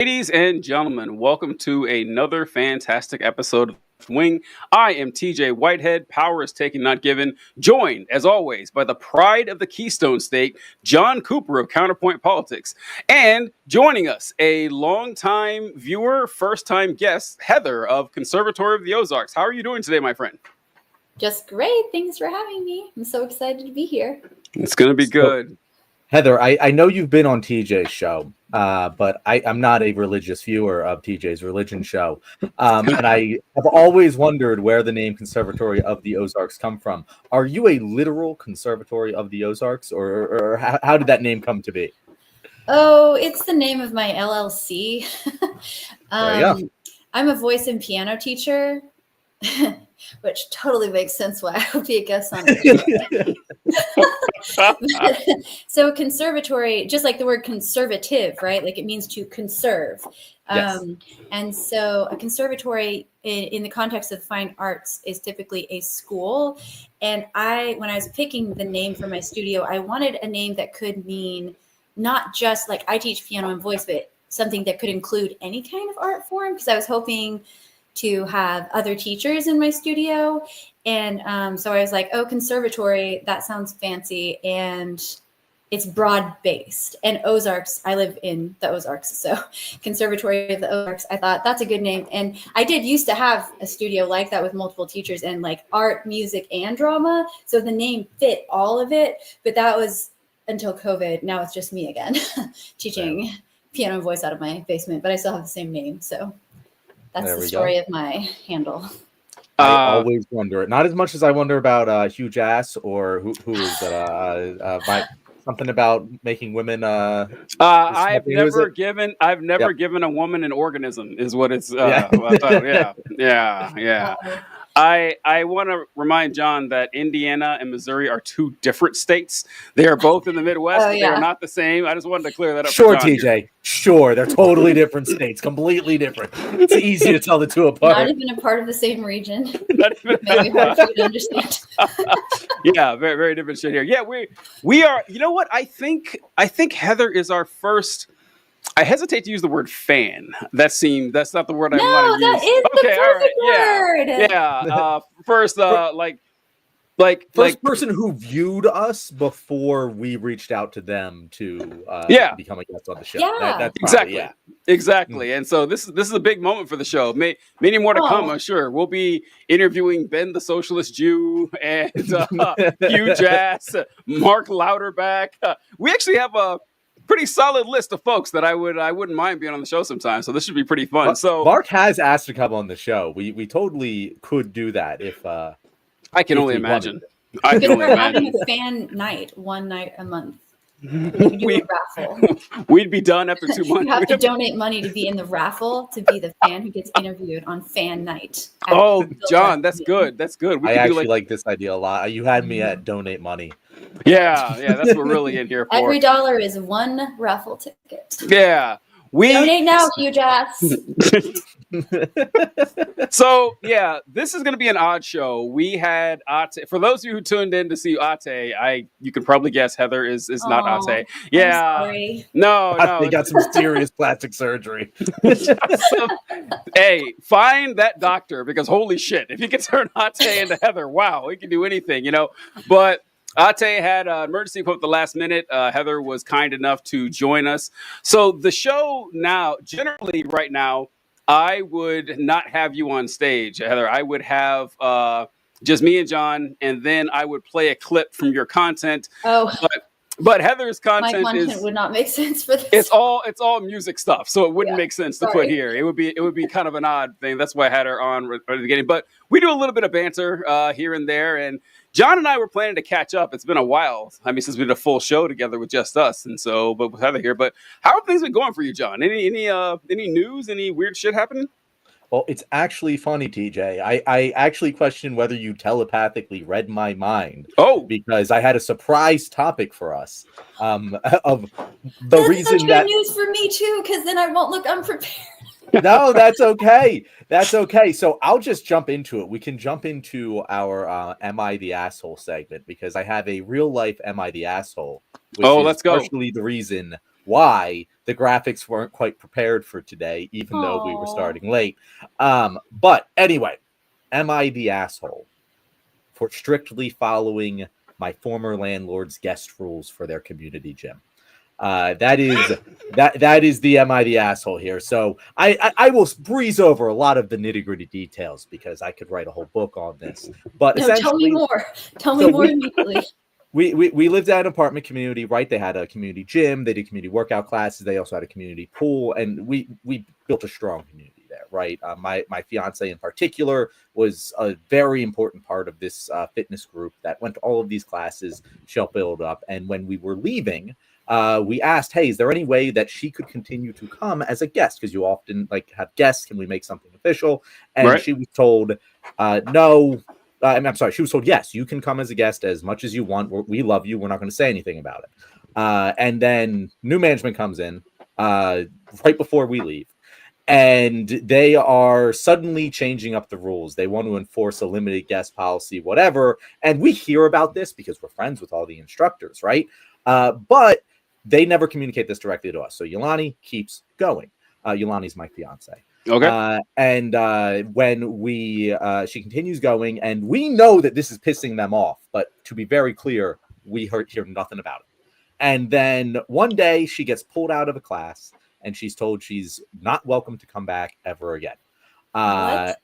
Ladies and gentlemen, welcome to another fantastic episode of Wing. I am TJ Whitehead. Power is taken, not given. Joined, as always, by the pride of the Keystone State, John Cooper of Counterpoint Politics. And joining us, a longtime viewer, first-time guest, Heather of Conservatory of the Ozarks. How are you doing today, my friend? Just great. Thanks for having me. I'm so excited to be here. It's going to be good. Heather, I know you've been on TJ's show, but I'm not a religious viewer of TJ's religion show. And I have always wondered where the name Conservatory of the Ozarks come from. Are you a literal Conservatory of the Ozarks, or how did that name come to be? Oh, it's the name of my LLC. There you go. I'm a voice and piano teacher, which totally makes sense why I would be a guest on it. So conservatory, just like the word conservative, right? Like it means to conserve. Yes. And so a conservatory in the context of fine arts is typically a school. And when I was picking the name for my studio, I wanted a name that could mean not just like I teach piano and voice, but something that could include any kind of art form, because I was hoping to have other teachers in my studio. And so I was like, oh, conservatory, that sounds fancy. And it's broad-based. And Ozarks, I live in the Ozarks. So Conservatory of the Ozarks, I thought that's a good name. And I did used to have a studio like that with multiple teachers and like art, music, and drama. So the name fit all of it. But that was until COVID. Now it's just me again, teaching piano and voice out of my basement. But I still have the same name. So that's the story of my handle. I always wonder it. Not as much as I wonder about Hugh Jass or who is that? Something about making women. I've never given a woman an organism. Is what it's. Yeah. I want to remind John that Indiana and Missouri are two different states. They are both in the Midwest. But they are not the same. I just wanted to clear that up. Sure, TJ. Here. Sure, they're totally different states, completely different. It's easy to tell the two apart. Not even a part of the same region. Maybe hard for you to understand. Yeah, very, very different shit here. Yeah, we are. You know what? I think Heather is our first. I hesitate to use the word fan. That's not the word I want to use. No, that is the perfect word. Yeah. First, first person who viewed us before we reached out to them to become a guest on the show. Yeah, that's exactly. And so this is a big moment for the show. Many more to come, I'm sure. We'll be interviewing Ben the Socialist Jew and Hugh Jass, Mark Louderback. We actually have a pretty solid list of folks that I wouldn't mind being on the show sometime. So this should be pretty fun. So Mark has asked to come on the show. We totally could do that if I can only imagine. We're having a fan night, one night a month. We do a raffle. We'd be done after 2 months. You have to donate money to be in the raffle to be the fan who gets interviewed on fan night. Oh, John, that's good. That's good. I actually like this idea a lot. You had me at donate money. Yeah, that's what we're really in here for. Every dollar is one raffle ticket. Yeah. Donate now, Hugh Jass. So, this is going to be an odd show. We had Ate. For those of you who tuned in to see Ate, you could probably guess Heather is not Ate. Yeah. I'm sorry. No. They got some serious plastic surgery. Hey, find that doctor, because holy shit, if you can turn Ate into Heather, wow, he can do anything, But Ate had an emergency put at the last minute. Heather was kind enough to join us. So the show now, generally right now, I would not have you on stage, Heather. I would have just me and John, and then I would play a clip from your content. Oh. But Heather's content would not make sense for this. It's all music stuff, so it wouldn't make sense to put here. It would be kind of an odd thing. That's why I had her on at the beginning. But we do a little bit of banter here and there, and John and I were planning to catch up. It's been a while. I mean, since we did a full show together with just us, and so, but with Heather here. But how have things been going for you, John? Any news? Any weird shit happening? Well, it's actually funny, TJ. I actually question whether you telepathically read my mind. Oh, because I had a surprise topic for us. Of the That's reason such that good news for me too, because then I won't look unprepared. No, that's okay. That's okay. So I'll just jump into it. We can jump into our Am I the Asshole segment, because I have a real life Am I the Asshole, which is let's go. partially the reason why the graphics weren't quite prepared for today, even though we were Aw. starting late. But anyway, am I the asshole for strictly following my former landlord's guest rules for their community gym? That is the am I the asshole here. So I will breeze over a lot of the nitty gritty details because I could write a whole book on this. But No, tell me essentially, more. Tell me so more immediately. we lived at an apartment community, right? They had a community gym, they did community workout classes, they also had a community pool, and we built a strong community there, right? My fiance in particular was a very important part of this fitness group that went to all of these classes. She'll build up, and when we were leaving, we asked, hey, is there any way that she could continue to come as a guest? Because you often like have guests. Can we make something official? And Right. she was told, no. I'm sorry. She was told, yes, you can come as a guest as much as you want. We love you. We're not going to say anything about it. And then new management comes in right before we leave. And they are suddenly changing up the rules. They want to enforce a limited guest policy, whatever. And we hear about this because we're friends with all the instructors, right? But they never communicate this directly to us. So Yolani keeps going. Yolani's my fiance. Okay. And when she continues going, and we know that this is pissing them off, but to be very clear, we hear nothing about it. And then one day she gets pulled out of a class and she's told she's not welcome to come back ever again. What?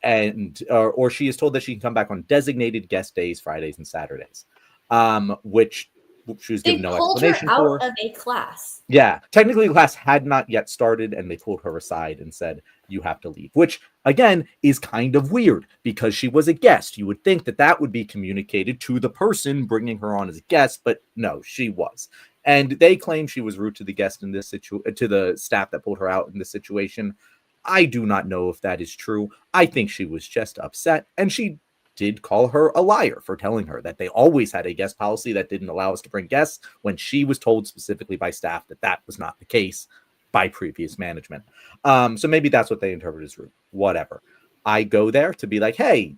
Or she is told that she can come back on designated guest days, Fridays and Saturdays, which she was They given no pulled her explanation out for. of a class. Yeah, technically the class had not yet started, and they pulled her aside and said, you have to leave, which again is kind of weird because she was a guest. You would think that that would be communicated to the person bringing her on as a guest, but no, she was. And they claim she was rude to the guest in this to the staff that pulled her out in this situation. I do not know if that is true. I think she was just upset, and she did call her a liar for telling her that they always had a guest policy that didn't allow us to bring guests when she was told specifically by staff that that was not the case by previous management. So maybe that's what they interpret as rude. Whatever. I go there to be like, hey,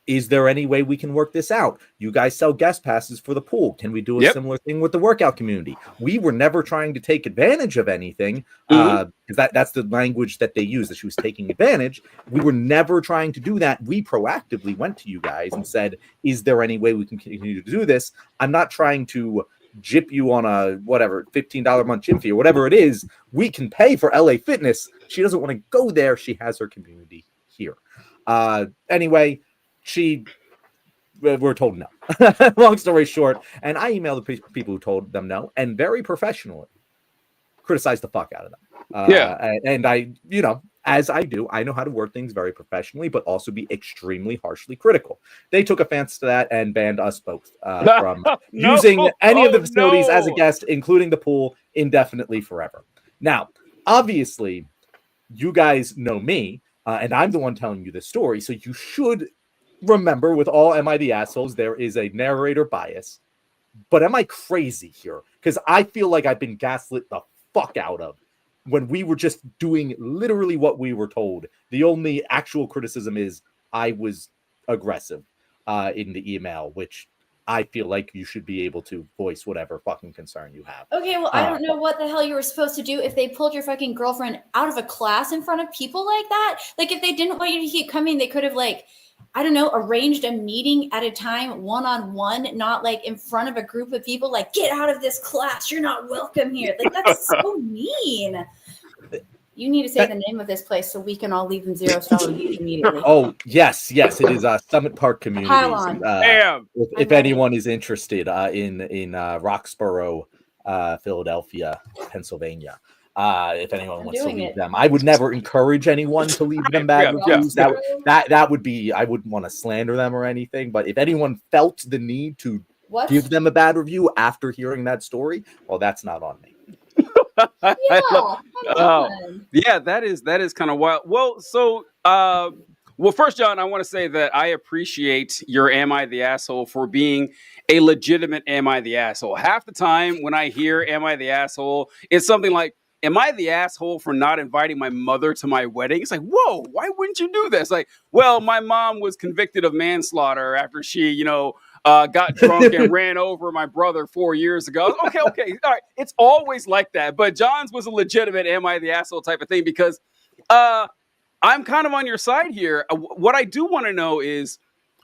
is there any way we can work this out? You guys sell guest passes for the pool. Can we do a similar thing with the workout community? We were never trying to take advantage of anything because that's the language that they use, that she was taking advantage. We were never trying to do that. We proactively went to you guys and said, is there any way we can continue to do this? I'm not trying to jip you on a whatever $15 a month gym fee or whatever it is. We can pay for LA Fitness. She doesn't want to go there. She has her community here. Anyway, we're told no. Long story short, and I emailed the people who told them no, and very professionally criticized the fuck out of them. And I, as I do, I know how to word things very professionally, but also be extremely harshly critical. They took offense to that and banned us both from using any of the facilities as a guest, including the pool, indefinitely forever. Now, obviously, you guys know me, and I'm the one telling you this story, so you should remember, with all Am I the Assholes, there is a narrator bias. But am I crazy here? Because I feel like I've been gaslit the fuck out of when we were just doing literally what we were told. The only actual criticism is I was aggressive in the email, which I feel like you should be able to voice whatever fucking concern you have. Okay, well, I don't know what the hell you were supposed to do if they pulled your fucking girlfriend out of a class in front of people like that. Like, if they didn't want you to keep coming, they could have, like, I don't know, arranged a meeting at a time, one-on-one, not like in front of a group of people, like, get out of this class. You're not welcome here. Like, that's so mean. You need to say the name of this place so we can all leave them 0-star reviews immediately. Oh, yes, it is Summit Park Communities. Pile on. If anyone is interested in Roxborough, Philadelphia, Pennsylvania. If anyone wants to leave them, I would never encourage anyone to leave them bad reviews. That would be, I wouldn't want to slander them or anything. But if anyone felt the need to give them a bad review after hearing that story, well, that's not on me. Yeah, that is kind of wild. Well, so first, John, I want to say that I appreciate your Am I the Asshole for being a legitimate Am I the Asshole. Half the time when I hear Am I the Asshole, it's something like, am I the asshole for not inviting my mother to my wedding? It's like, whoa, why wouldn't you do this? Like, well, my mom was convicted of manslaughter after she, got drunk and ran over my brother 4 years ago. Okay, all right. It's always like that. But John's was a legitimate "am I the asshole" type of thing because I'm kind of on your side here. What I do want to know is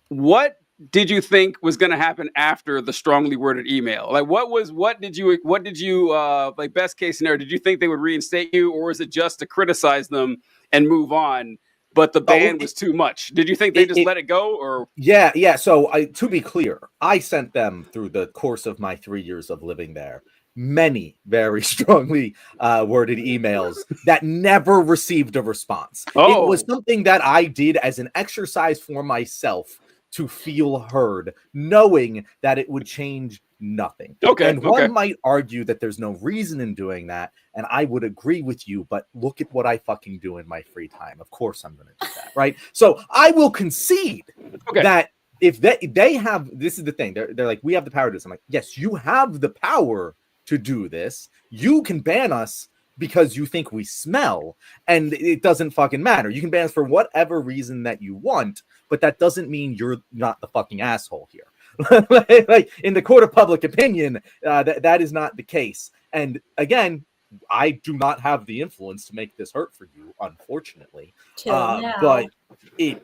what did you think was going to happen after the strongly worded email? Like, what did you like best case scenario? Did you think they would reinstate you, or is it just to criticize them and move on? But the ban was too much. Did you think they just let it go, or? Yeah. So to be clear, I sent them through the course of my 3 years of living there many very strongly worded emails that never received a response. Oh. It was something that I did as an exercise for myself to feel heard, knowing that it would change nothing. Okay. And one might argue that there's no reason in doing that, and I would agree with you, but look at what I fucking do in my free time. Of course I'm going to do that, right? So I will concede that if they have, this is the thing, they're like, we have the power to do this. I'm like, yes, you have the power to do this. You can ban us because you think we smell, and it doesn't fucking matter. You can ban us for whatever reason that you want, but that doesn't mean you're not the fucking asshole here. Like in the court of public opinion, that is not the case. And again, I do not have the influence to make this hurt for you, unfortunately. But it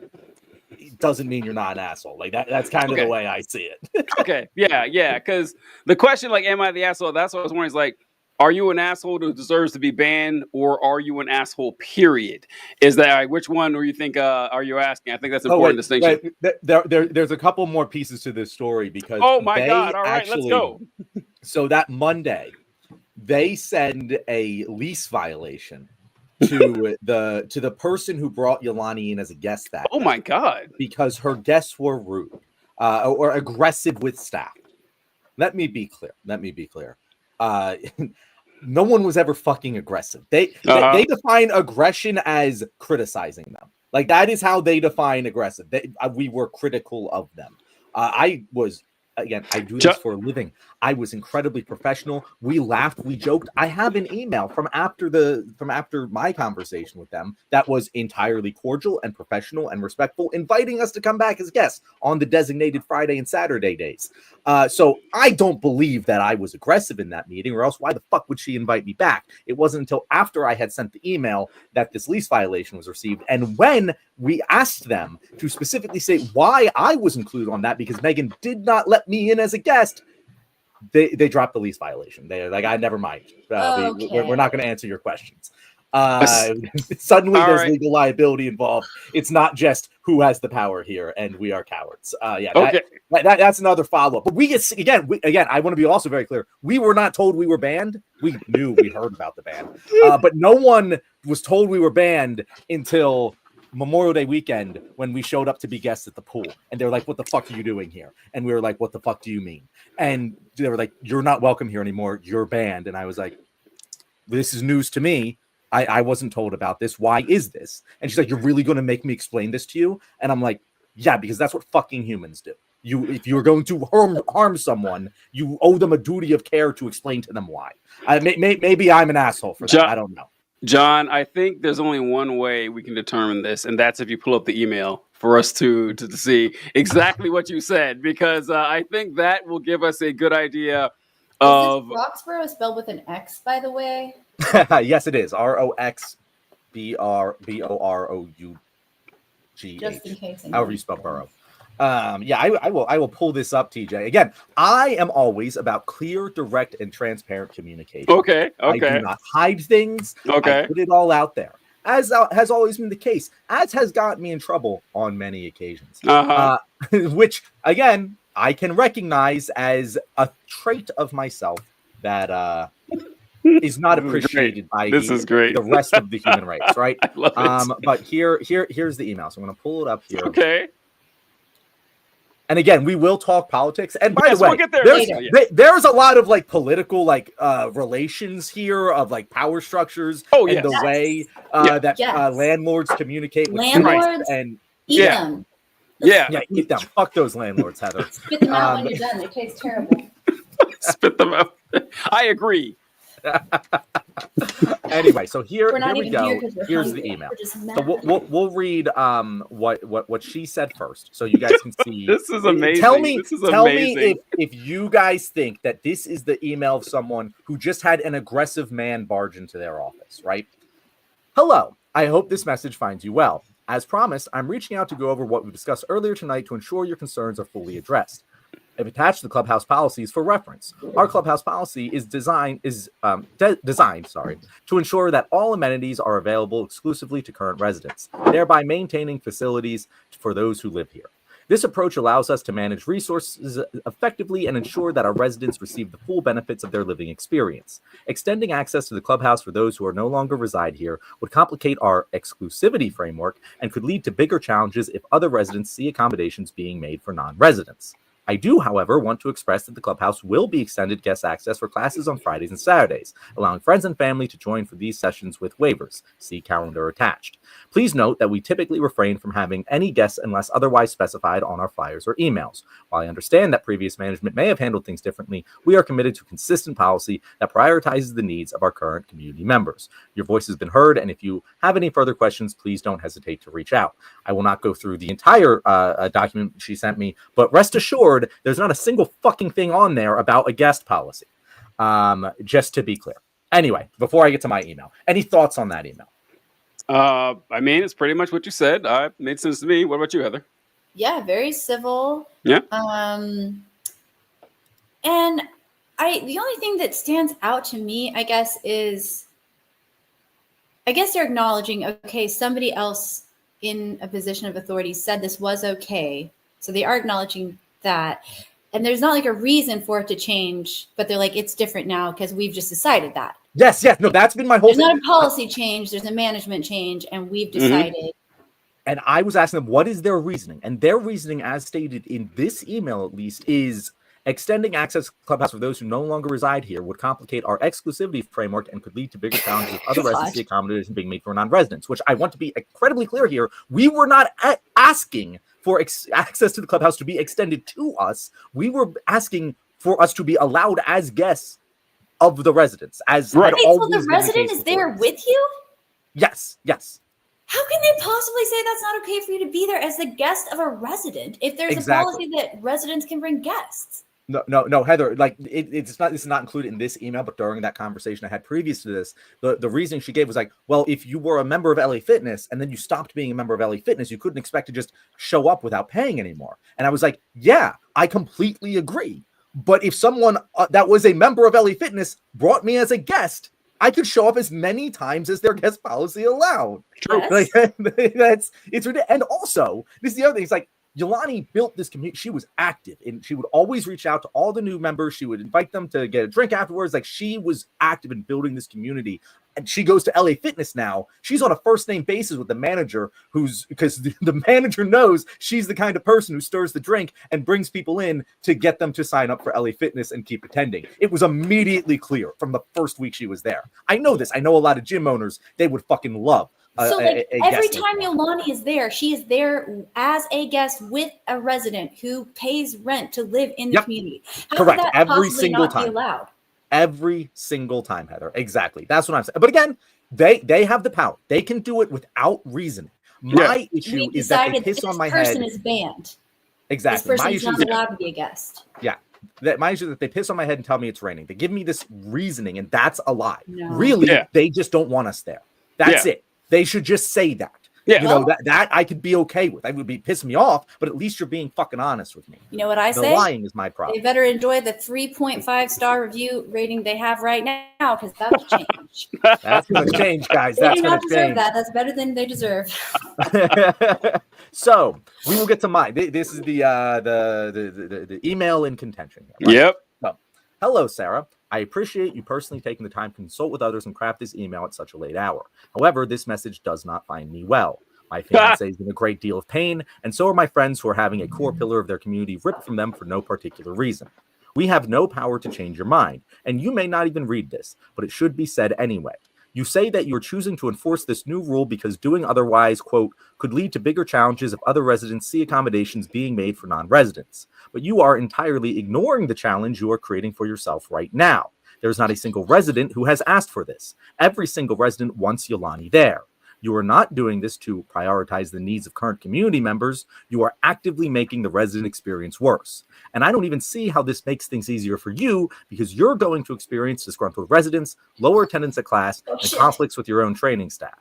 doesn't mean you're not an asshole. Like that's kind of the way I see it. Okay. Yeah. Because the question, like, am I the asshole? That's what I was wondering. Is like, are you an asshole who deserves to be banned, or are you an asshole, period? Is that which one do you think are you asking? I think that's an important distinction. There's a couple more pieces to this story because oh my God. All right, let's go. So that Monday, they send a lease violation to the person who brought Yolani in as a guest that day, my God, because her guests were rude or aggressive with staff. Let me be clear. No one was ever fucking aggressive. They define aggression as criticizing them. Like that is how they define aggressive. We were critical of them. I was, again, I do this for a living. I was incredibly professional. We laughed, we joked. I have an email from after my conversation with them that was entirely cordial and professional and respectful, inviting us to come back as guests on the designated Friday and Saturday days. So I don't believe that I was aggressive in that meeting, or else why the fuck would she invite me back? It wasn't until after I had sent the email that this lease violation was received. And when we asked them to specifically say why I was included on that, because Megan did not let me in as a guest, they dropped the lease violation. They're like, I never mind. We're not going to answer your questions. Suddenly there's legal liability involved. It's not just who has the power here, and we are cowards. That's another follow-up. But we I want to be also very clear. We were not told we were banned. We knew, we heard about the ban, but no one was told we were banned until Memorial Day weekend when we showed up to be guests at the pool, and they were like, what the fuck are you doing here? And we were like, what the fuck do you mean? And they were like, you're not welcome here anymore, you're banned. And I was like, this is news to me. I wasn't told about this. Why is this? And she's like, you're really going to make me explain this to you? And I'm like, yeah, because that's what fucking humans do. If you're going to harm someone, you owe them a duty of care to explain to them why. Maybe I'm an asshole for that. I don't know. John, I think there's only one way we can determine this, and that's if you pull up the email for us to see exactly what you said, because I think that will give us a good idea of... Is Roxborough spelled with an X, by the way? Yes, it is. ROXBROUGH. Just in case. However you spell borough. I will pull this up, TJ. Again, I am always about clear, direct, and transparent communication. Okay. I do not hide things. Okay. I put it all out there, as has always been the case, as has gotten me in trouble on many occasions. Which, again, I can recognize as a trait of myself that is not appreciated by the rest of the human race, right? I love it. But here's the email. So I'm going to pull it up here. Okay. And again, we will talk politics. And by the way, we'll get there there's a lot of like political relations here of like power structures and the way that landlords communicate with landlords and eat them. Yeah, eat them. Fuck those landlords, Heather. Spit them out when you're done. They taste terrible. Spit them out. I agree. Anyway, so here We're not we even go. here 'cause we're Here's hungry. the email. We're just So we'll read what she said first, so you guys can see. This is amazing. Tell me amazing. if you guys think that this is the email of someone who just had an aggressive man barge into their office, right? Hello, I hope this message finds you well. As promised, I'm reaching out to go over what we discussed earlier tonight to ensure your concerns are fully addressed. I've attached the clubhouse policies for reference. Our clubhouse policy is designed to ensure that all amenities are available exclusively to current residents, thereby maintaining facilities for those who live here. This approach allows us to manage resources effectively and ensure that our residents receive the full benefits of their living experience. Extending access to the clubhouse for those who are no longer reside here would complicate our exclusivity framework and could lead to bigger challenges if other residents see accommodations being made for non-residents. I do, however, want to express that the clubhouse will be extended guest access for classes on Fridays and Saturdays, allowing friends and family to join for these sessions with waivers. See calendar attached. Please note that we typically refrain from having any guests unless otherwise specified on our flyers or emails. While I understand that previous management may have handled things differently, we are committed to a consistent policy that prioritizes the needs of our current community members. Your voice has been heard, and if you have any further questions, please don't hesitate to reach out. I will not go through the entire document she sent me, but rest assured, there's not a single fucking thing on there about a guest policy. Just to be clear. Anyway, before I get to my email, any thoughts on that email? I mean, it's pretty much what you said. Made sense to me. What about you, Heather? Yeah, very civil. Yeah. And the only thing that stands out to me, I guess they're acknowledging, okay, somebody else in a position of authority said this was okay. So they are acknowledging that. And there's not like a reason for it to change, but they're like, it's different now because we've just decided that. Yes. No, that's been my whole There's not a policy change, there's a management change, and we've decided. And I was asking them, what is their reasoning? And their reasoning, as stated in this email at least, is extending access to Clubhouse for those who no longer reside here would complicate our exclusivity framework and could lead to bigger challenges if other residency accommodations being made for non-residents, which I want to be incredibly clear here. We were not asking for access to the Clubhouse to be extended to us. We were asking for us to be allowed as guests of the residents. As right. So the resident is there with you? Yes. How can they possibly say that's not okay for you to be there as the guest of a resident if there's a policy that residents can bring guests? No, Heather, like it's not included in this email, but during that conversation I had previous to this, the reasoning she gave was like, well, if you were a member of LA Fitness and then you stopped being a member of LA Fitness, you couldn't expect to just show up without paying anymore. And I was like, yeah, I completely agree. But if someone that was a member of LA Fitness brought me as a guest, I could show up as many times as their guest policy allowed. True. Yes. Like, it's ridiculous. And also, this is the other thing. It's like, Yolani built this community. She was active and she would always reach out to all the new members. She would invite them to get a drink afterwards. Like, she was active in building this community. And she goes to LA Fitness now. She's on a first name basis with the manager because the manager knows she's the kind of person who stirs the drink and brings people in to get them to sign up for LA Fitness and keep attending. It was immediately clear from the first week she was there. I know this. I know a lot of gym owners, they would fucking love so like every time Yolani is there, she is there as a guest with a resident who pays rent to live in the community. How correct. Could that every single time. Be allowed? Every single time, Heather. Exactly. That's what I'm saying. But again, they have the power. They can do it without reasoning. My issue is that they piss on my head. This person is banned. Exactly. This person is not allowed to be a guest. Yeah. My issue is that they piss on my head and tell me it's raining. They give me this reasoning, and that's a lie. No. Really, they just don't want us there. That's it. They should just say that. Yeah. You know, that I could be okay with. That would be pissing me off, but at least you're being fucking honest with me. You know what I say? The lying is my problem. They better enjoy the 3.5 star review rating they have right now, because that'll change. That's going to change, guys. That's going to change. That's better than they deserve. So we will get to mine. This is the email in contention. Right? Yep. So, hello, Sarah. I appreciate you personally taking the time to consult with others and craft this email at such a late hour. However, this message does not find me well. My fiance is in a great deal of pain, and so are my friends who are having a core pillar of their community ripped from them for no particular reason. We have no power to change your mind, and you may not even read this, but it should be said anyway. You say that you're choosing to enforce this new rule because doing otherwise, quote, could lead to bigger challenges if other residents see accommodations being made for non-residents. But you are entirely ignoring the challenge you are creating for yourself right now. There's not a single resident who has asked for this. Every single resident wants Yolani there. You are not doing this to prioritize the needs of current community members. You are actively making the resident experience worse. And I don't even see how this makes things easier for you, because you're going to experience disgruntled residents, lower attendance at class, and conflicts with your own training staff.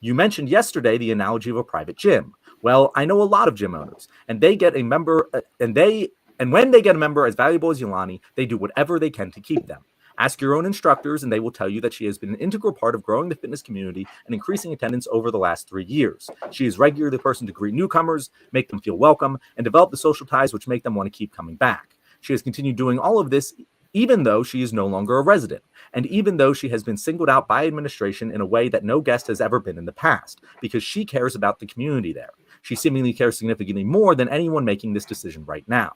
You mentioned yesterday the analogy of a private gym. Well, I know a lot of gym owners, and they get a member, and when they get a member as valuable as Yolani, they do whatever they can to keep them. Ask your own instructors, and they will tell you that she has been an integral part of growing the fitness community and increasing attendance over the last 3 years. She is regularly the person to greet newcomers, make them feel welcome, and develop the social ties which make them want to keep coming back. She has continued doing all of this even though she is no longer a resident, and even though she has been singled out by administration in a way that no guest has ever been in the past, because she cares about the community there. She seemingly cares significantly more than anyone making this decision right now.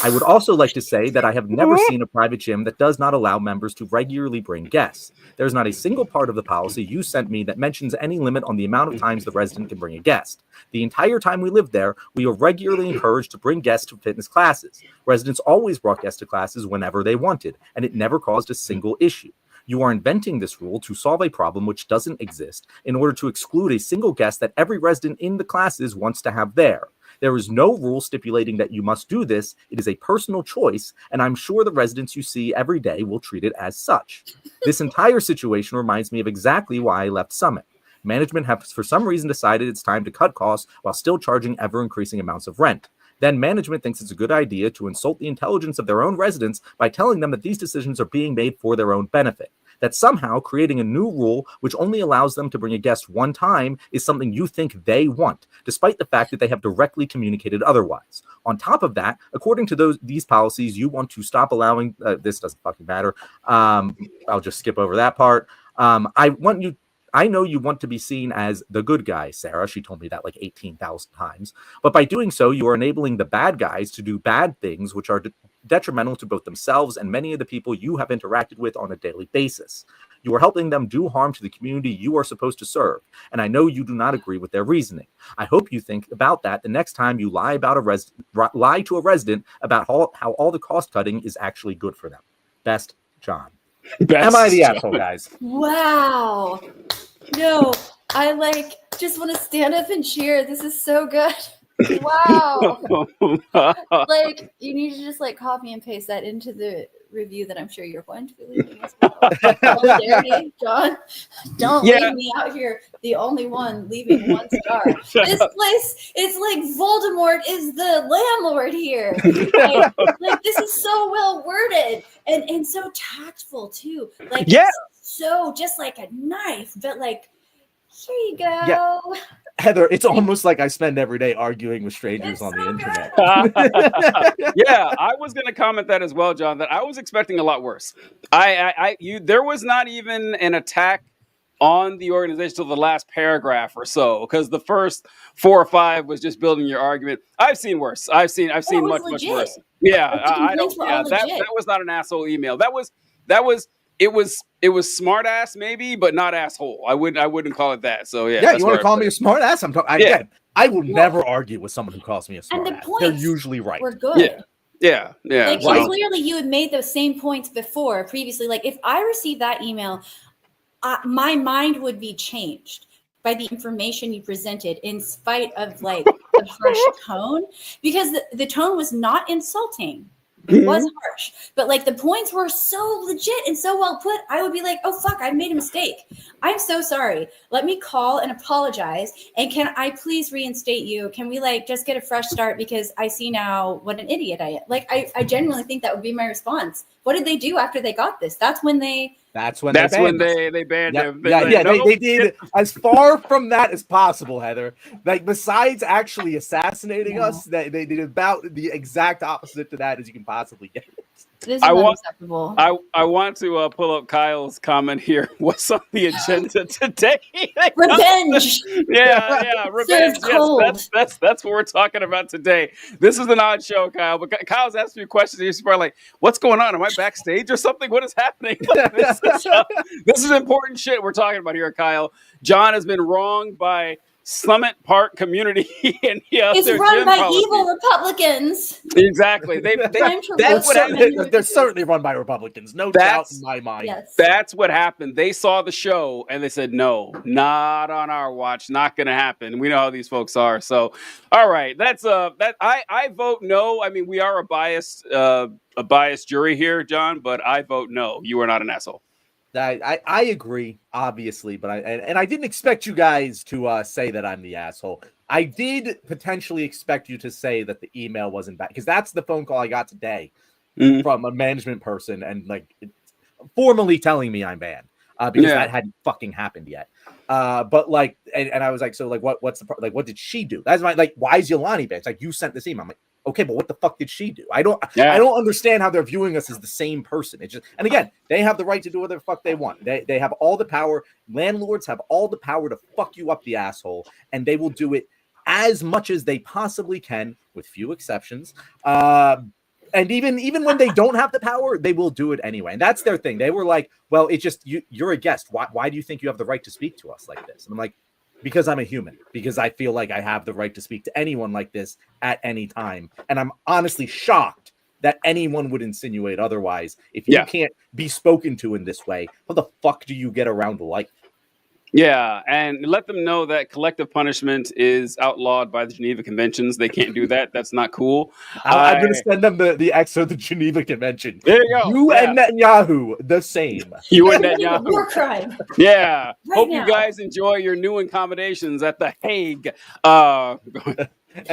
I would also like to say that I have never seen a private gym that does not allow members to regularly bring guests. There's not a single part of the policy you sent me that mentions any limit on the amount of times the resident can bring a guest. The entire time we lived there, we were regularly encouraged to bring guests to fitness classes. Residents always brought guests to classes whenever they wanted, and it never caused a single issue. You are inventing this rule to solve a problem which doesn't exist in order to exclude a single guest that every resident in the classes wants to have there. There is no rule stipulating that you must do this. It is a personal choice, and I'm sure the residents you see every day will treat it as such. This entire situation reminds me of exactly why I left Summit. Management has for some reason decided it's time to cut costs while still charging ever-increasing amounts of rent. Then management thinks it's a good idea to insult the intelligence of their own residents by telling them that these decisions are being made for their own benefit. That somehow creating a new rule which only allows them to bring a guest one time is something you think they want, despite the fact that they have directly communicated otherwise. On top of that, according to these policies, you want to stop allowing, this doesn't fucking matter. I'll just skip over that part. I know you want to be seen as the good guy, Sarah. She told me that like 18,000 times. But by doing so, you are enabling the bad guys to do bad things, which are detrimental to both themselves and many of the people you have interacted with on a daily basis. You are helping them do harm to the community you are supposed to serve. And I know you do not agree with their reasoning. I hope you think about that the next time you lie to a resident about how all the cost cutting is actually good for them. Best, John. Am I the asshole, guys? Wow. No, I just want to stand up and cheer. This is so good. Wow. You need to just copy and paste that into the review that I'm sure you're going to be leaving as well. Solidarity, John. Don't leave me out here, the only one leaving 1 star. This place, it's like Voldemort is the landlord here. This is so well worded and so tactful too. So just like a knife, but here you go. Yeah. Heather, it's almost like I spend every day arguing with strangers on the internet. Yeah, I was going to comment that as well, John, that I was expecting a lot worse. There was not even an attack on the organization till the last paragraph or so, because the first 4 or 5 was just building your argument. I've seen worse. I've seen much worse. Yeah, I don't. Yeah, that was not an asshole email. It was smart ass maybe, but not asshole. I wouldn't call it that. So yeah. Yeah, you want to call me a smart ass? I will never argue with someone who calls me a smart ass. They're usually right. We're good. Yeah. Clearly you had made those same points previously. If I received that email, my mind would be changed by the information you presented, in spite of the harsh tone, because the tone was not insulting. It was harsh, but the points were so legit and so well put. I would be oh fuck, I made a mistake. I'm so sorry. Let me call and apologize. And can I please reinstate you? Can we just get a fresh start? Because I see now what an idiot I am. I genuinely think that would be my response. What did they do after they got this? That's when they banned him. They did as far from that as possible, Heather. Besides actually assassinating us, they did about the exact opposite to that as you can possibly get. This is unacceptable. I want to pull up Kyle's comment here. What's on the agenda today? Revenge. Yeah, revenge. Yes, that's what we're talking about today. This is an odd show, Kyle. But Kyle's asking you questions. He's probably what's going on? Am I backstage or something? What is happening? This is important shit we're talking about here, Kyle. John has been wronged by Summit Park community and it's run by evil Republicans. Exactly. That's what happened. they're certainly run by Republicans, no doubt in my mind. Yes. That's what happened. They saw the show and they said, "No, not on our watch. Not going to happen." We know how these folks are. So, all right, that's that. I vote no. I mean, we are a biased jury here, John, but I vote no. You are not an asshole. I agree, obviously, but I didn't expect you guys to say that I'm the asshole. I did potentially expect you to say that the email wasn't bad, because that's the phone call I got today from a management person, and like formally telling me I'm banned because that hadn't fucking happened yet. But like, and I was like, so like, what's the like? What did she do? That's my like, why is Yolani banned? It's like, you sent this email. I'm like, okay, but what the fuck did she do? I don't understand how they're viewing us as the same person. It's just, and again, they have the right to do whatever the fuck they want. They have all the power. Landlords have all the power to fuck you up the asshole, and they will do it as much as they possibly can, with few exceptions. And even when they don't have the power, they will do it anyway. And that's their thing. They were like, well, it's just you're a guest. Why do you think you have the right to speak to us like this? And I'm like, because I'm a human, because I feel like I have the right to speak to anyone like this at any time. And I'm honestly shocked that anyone would insinuate otherwise. If you can't be spoken to in this way, how the fuck do you get around life? Yeah, and let them know that collective punishment is outlawed by the Geneva Conventions. They can't do that. That's not cool. I'm going to send them the extra of the Geneva Convention. There you go. You and Netanyahu, the same. You and Netanyahu. War crime. Yeah. Right Hope now. you guys enjoy your new accommodations at The Hague. And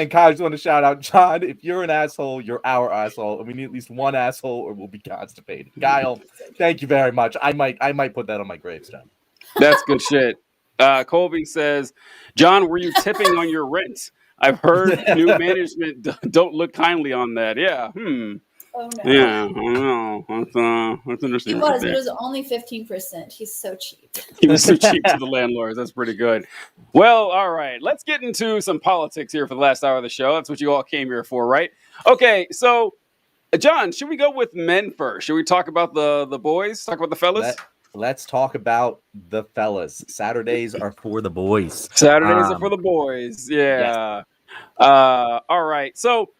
Kyle, I just want to shout out, John, if you're an asshole, you're our asshole. And we need at least one asshole or we'll be constipated. Kyle, thank you very much. I might put that on my gravestone. That's good shit. Colby says, John, were you tipping on your rent? I've heard new management don't look kindly on that. Yeah. Oh no. Yeah. I don't know. That's interesting. He was. It was only 15%. He's so cheap. He was so cheap to the landlords. That's pretty good. Well, all right. Let's get into some politics here for the last hour of the show. That's what you all came here for, right? Okay. So, John, should we go with men first? Should we talk about the boys? Talk about the fellas? Let's talk about the fellas. Saturdays are for the boys. Saturdays are for the boys. Yeah. Yes. All right. So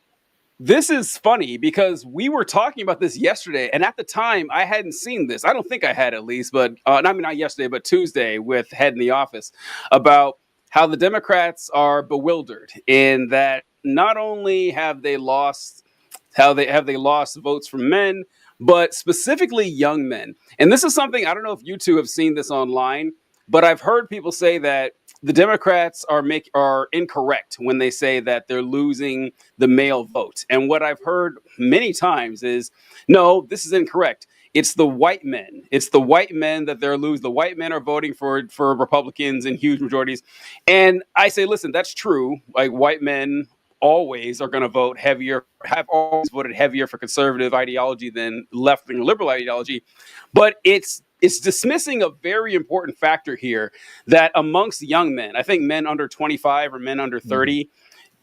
this is funny because we were talking about this yesterday, and at the time I hadn't seen this. I don't think I had, at least, but I mean, not yesterday, but Tuesday with Head in the Office, about how the Democrats are bewildered in that not only have they lost votes from men, but specifically young men. And this is something, I don't know if you two have seen this online, but I've heard people say that the Democrats are incorrect when they say that they're losing the male vote. And what I've heard many times is, no, this is incorrect. It's the white men. It's the white men that they're losing. The white men are voting for Republicans in huge majorities. And I say, listen, that's true. Like, white men always are going to vote heavier, have always voted heavier for conservative ideology than left-wing liberal ideology. But it's dismissing a very important factor here, that amongst young men, I think men under 25 or men under 30,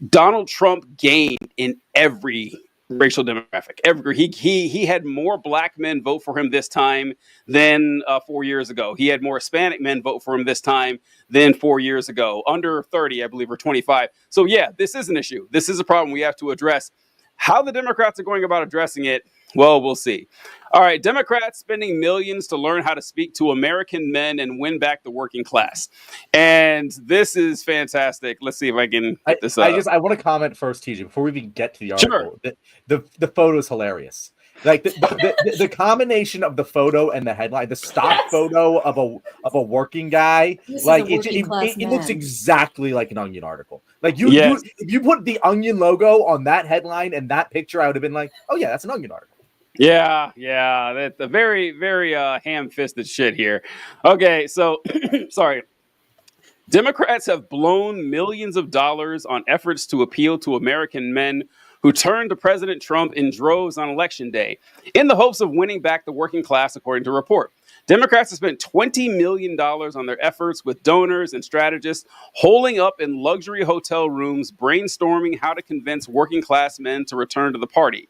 Donald Trump gained in every racial demographic. He had more black men vote for him this time than 4 years ago. He had more Hispanic men vote for him this time than 4 years ago. Under 30, I believe, or 25. So yeah, this is an issue. This is a problem we have to address. How the Democrats are going about addressing it, well, we'll see. All right, Democrats spending millions to learn how to speak to American men and win back the working class. And this is fantastic. Let's see if I can get this up. I want to comment first, TJ, before we even get to the article. Sure. The photo is hilarious. Like the combination of the photo and the headline, the stock photo of a working guy, like it looks exactly like an Onion article. Like if you put the Onion logo on that headline and that picture, I would have been like, oh yeah, that's an Onion article. Yeah, that's a very, very ham-fisted shit here. Okay, so sorry. Democrats have blown millions of dollars on efforts to appeal to American men who turned to President Trump in droves on Election Day in the hopes of winning back the working class, according to a report. Democrats have spent $20 million on their efforts, with donors and strategists holing up in luxury hotel rooms, brainstorming how to convince working class men to return to the party.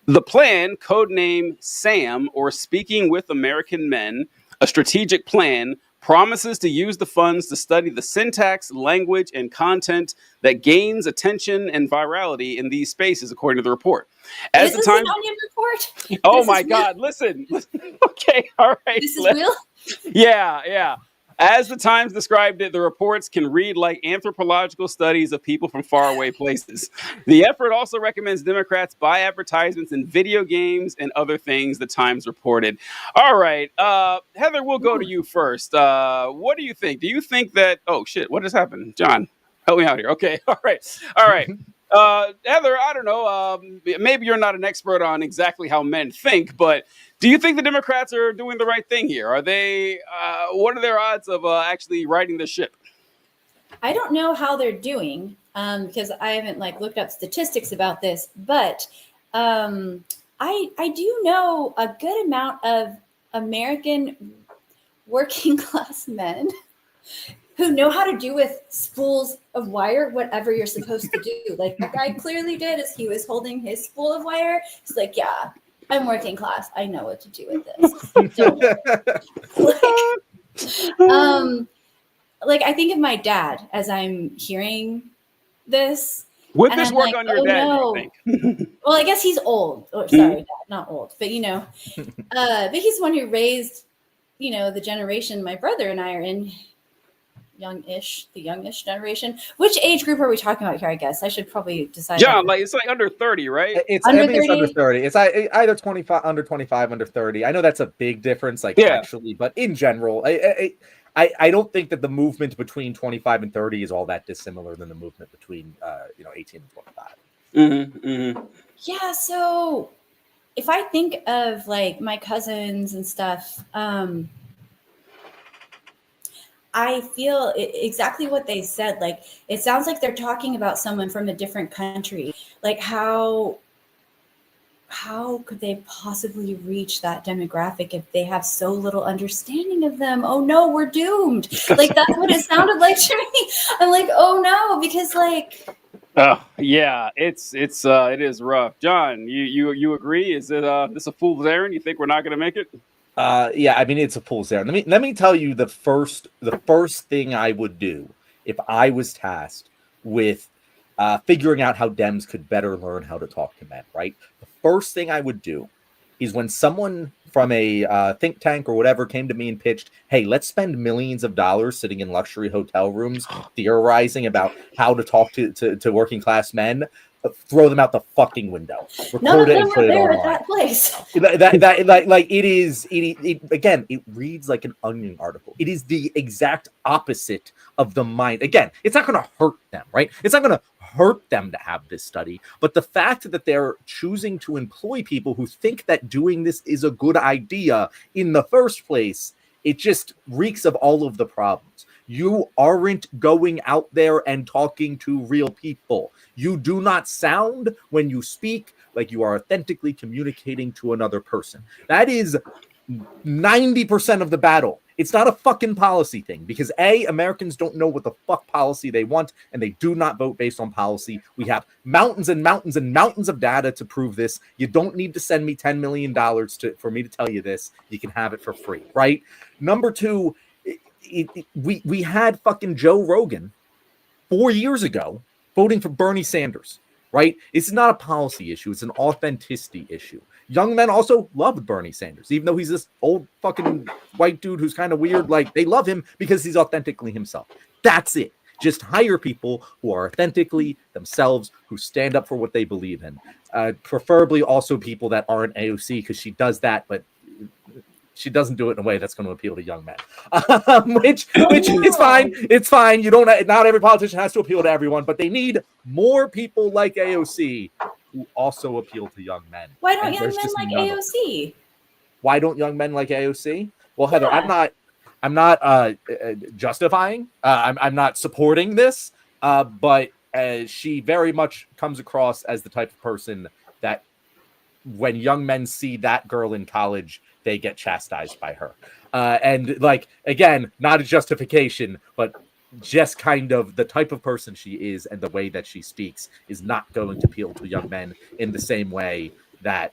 The plan, codenamed SAM, or Speaking with American Men, a strategic plan, promises to use the funds to study the syntax, language, and content that gains attention and virality in these spaces, according to the report. As Is the this Times, an Onion report? oh This my is real? God, listen. Okay, all right. This is real? Yeah. As the Times described it, the reports can read like anthropological studies of people from faraway places. The effort also recommends Democrats buy advertisements in video games and other things, the Times reported. All right, Heather, we'll go to you first. What do you think? Do you think that, oh shit, what has happened? John, help me out here. Okay, all right. Heather, I don't know. Maybe you're not an expert on exactly how men think, but do you think the Democrats are doing the right thing here? Are they? What are their odds of actually righting the ship? I don't know how they're doing because I haven't looked up statistics about this, but I do know a good amount of American working class men who know how to do with spools of wire whatever you're supposed to do. Like that guy clearly did as he was holding his spool of wire. He's like, yeah, I'm working class. I know what to do with this. Don't worry. Like I think of my dad as I'm hearing this. Would and this I'm work like, on your oh, dad, no. do you think? Well, I guess he's old. Or sorry, dad, not old, but but he's the one who raised, the generation my brother and I are in. The youngish generation. Which age group are we talking about here? I guess I should probably decide. John, it's like under 30, right? It's Under I think it's under 30? 30. It's either 25, under 25, under 30. I know that's a big difference, actually, but in general, I don't think that the movement between 25 and 30 is all that dissimilar than the movement between 18 and 25. Yeah. So if I think of my cousins and stuff, I feel exactly what they said. It sounds like they're talking about someone from a different country. How could they possibly reach that demographic if they have so little understanding of them? Oh no, we're doomed. That's what it sounded like to me. I'm like, oh no, because oh yeah, it is rough. John, you agree? Is it this a fool's errand? You think we're not going to make it? Yeah, I mean it's a fool's errand. Let me tell you the first thing I would do if I was tasked with figuring out how Dems could better learn how to talk to men. Right, the first thing I would do is when someone from a think tank or whatever came to me and pitched, "Hey, let's spend millions of dollars sitting in luxury hotel rooms theorizing about how to talk to working class men." Throw them out the fucking window. None of them were there at that place. It reads like an Onion article. It is the exact opposite of the mind. Again, it's not going to hurt them, right? It's not going to hurt them to have this study, but the fact that they're choosing to employ people who think that doing this is a good idea in the first place, it just reeks of all of the problems. You aren't going out there and talking to real people. You do not sound when you speak like you are authentically communicating to another person. That is 90% of the battle. It's not a fucking policy thing because Americans don't know what the fuck policy they want and they do not vote based on policy. We have mountains and mountains and mountains of data to prove this. You don't need to send me $10 million for me to tell you this. You can have it for free, right? Number two, we had fucking Joe Rogan 4 years ago voting for Bernie Sanders, right? It's not a policy issue. It's an authenticity issue. Young men also loved Bernie Sanders, even though he's this old fucking white dude who's kind of weird. They love him because he's authentically himself. That's it. Just hire people who are authentically themselves, who stand up for what they believe in. Preferably also people that aren't AOC because she does that, but she doesn't do it in a way that's going to appeal to young men, which is fine. It's fine. Not every politician has to appeal to everyone, but they need more people like AOC who also appeal to young men. Why don't young men like AOC? Why don't young men like AOC? Well, Heather, I'm not justifying. I'm not supporting this, but she very much comes across as the type of person that when young men see that girl in college, they get chastised by her. And again, not a justification, but just kind of the type of person she is and the way that she speaks is not going to appeal to young men in the same way that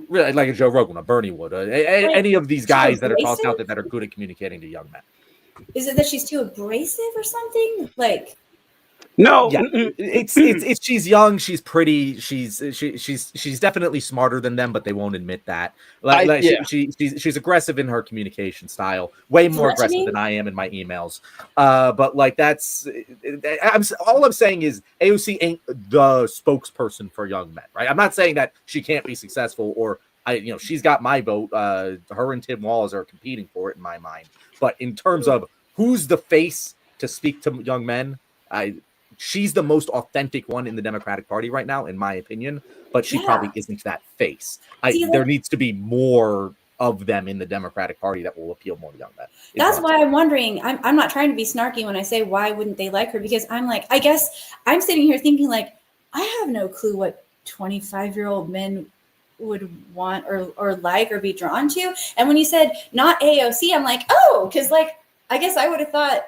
really like a Joe Rogan, a Bernie would, any of these guys that are talking out there that are good at communicating to young men. Is it that she's too abrasive or something? Like, No, yeah, it's she's young, she's pretty, she's definitely smarter than them, but they won't admit that. She's aggressive in her communication style, way more aggressive than I am in my emails. But like all I'm saying is AOC ain't the spokesperson for young men, right? I'm not saying that she can't be successful, or she's got my vote. Her and Tim Walz are competing for it in my mind. But in terms of who's the face to speak to young men, she's the most authentic one in the Democratic Party right now, in my opinion, but she probably isn't that face. There needs to be more of them in the Democratic Party that will appeal more to young men. That's why I'm wondering. I'm not trying to be snarky when I say why wouldn't they like her, because I'm like, I guess I'm sitting here thinking like, I have no clue what 25-year-old men would want or like or be drawn to. And when you said not AOC, I'm like, oh, because like, I guess I would have thought,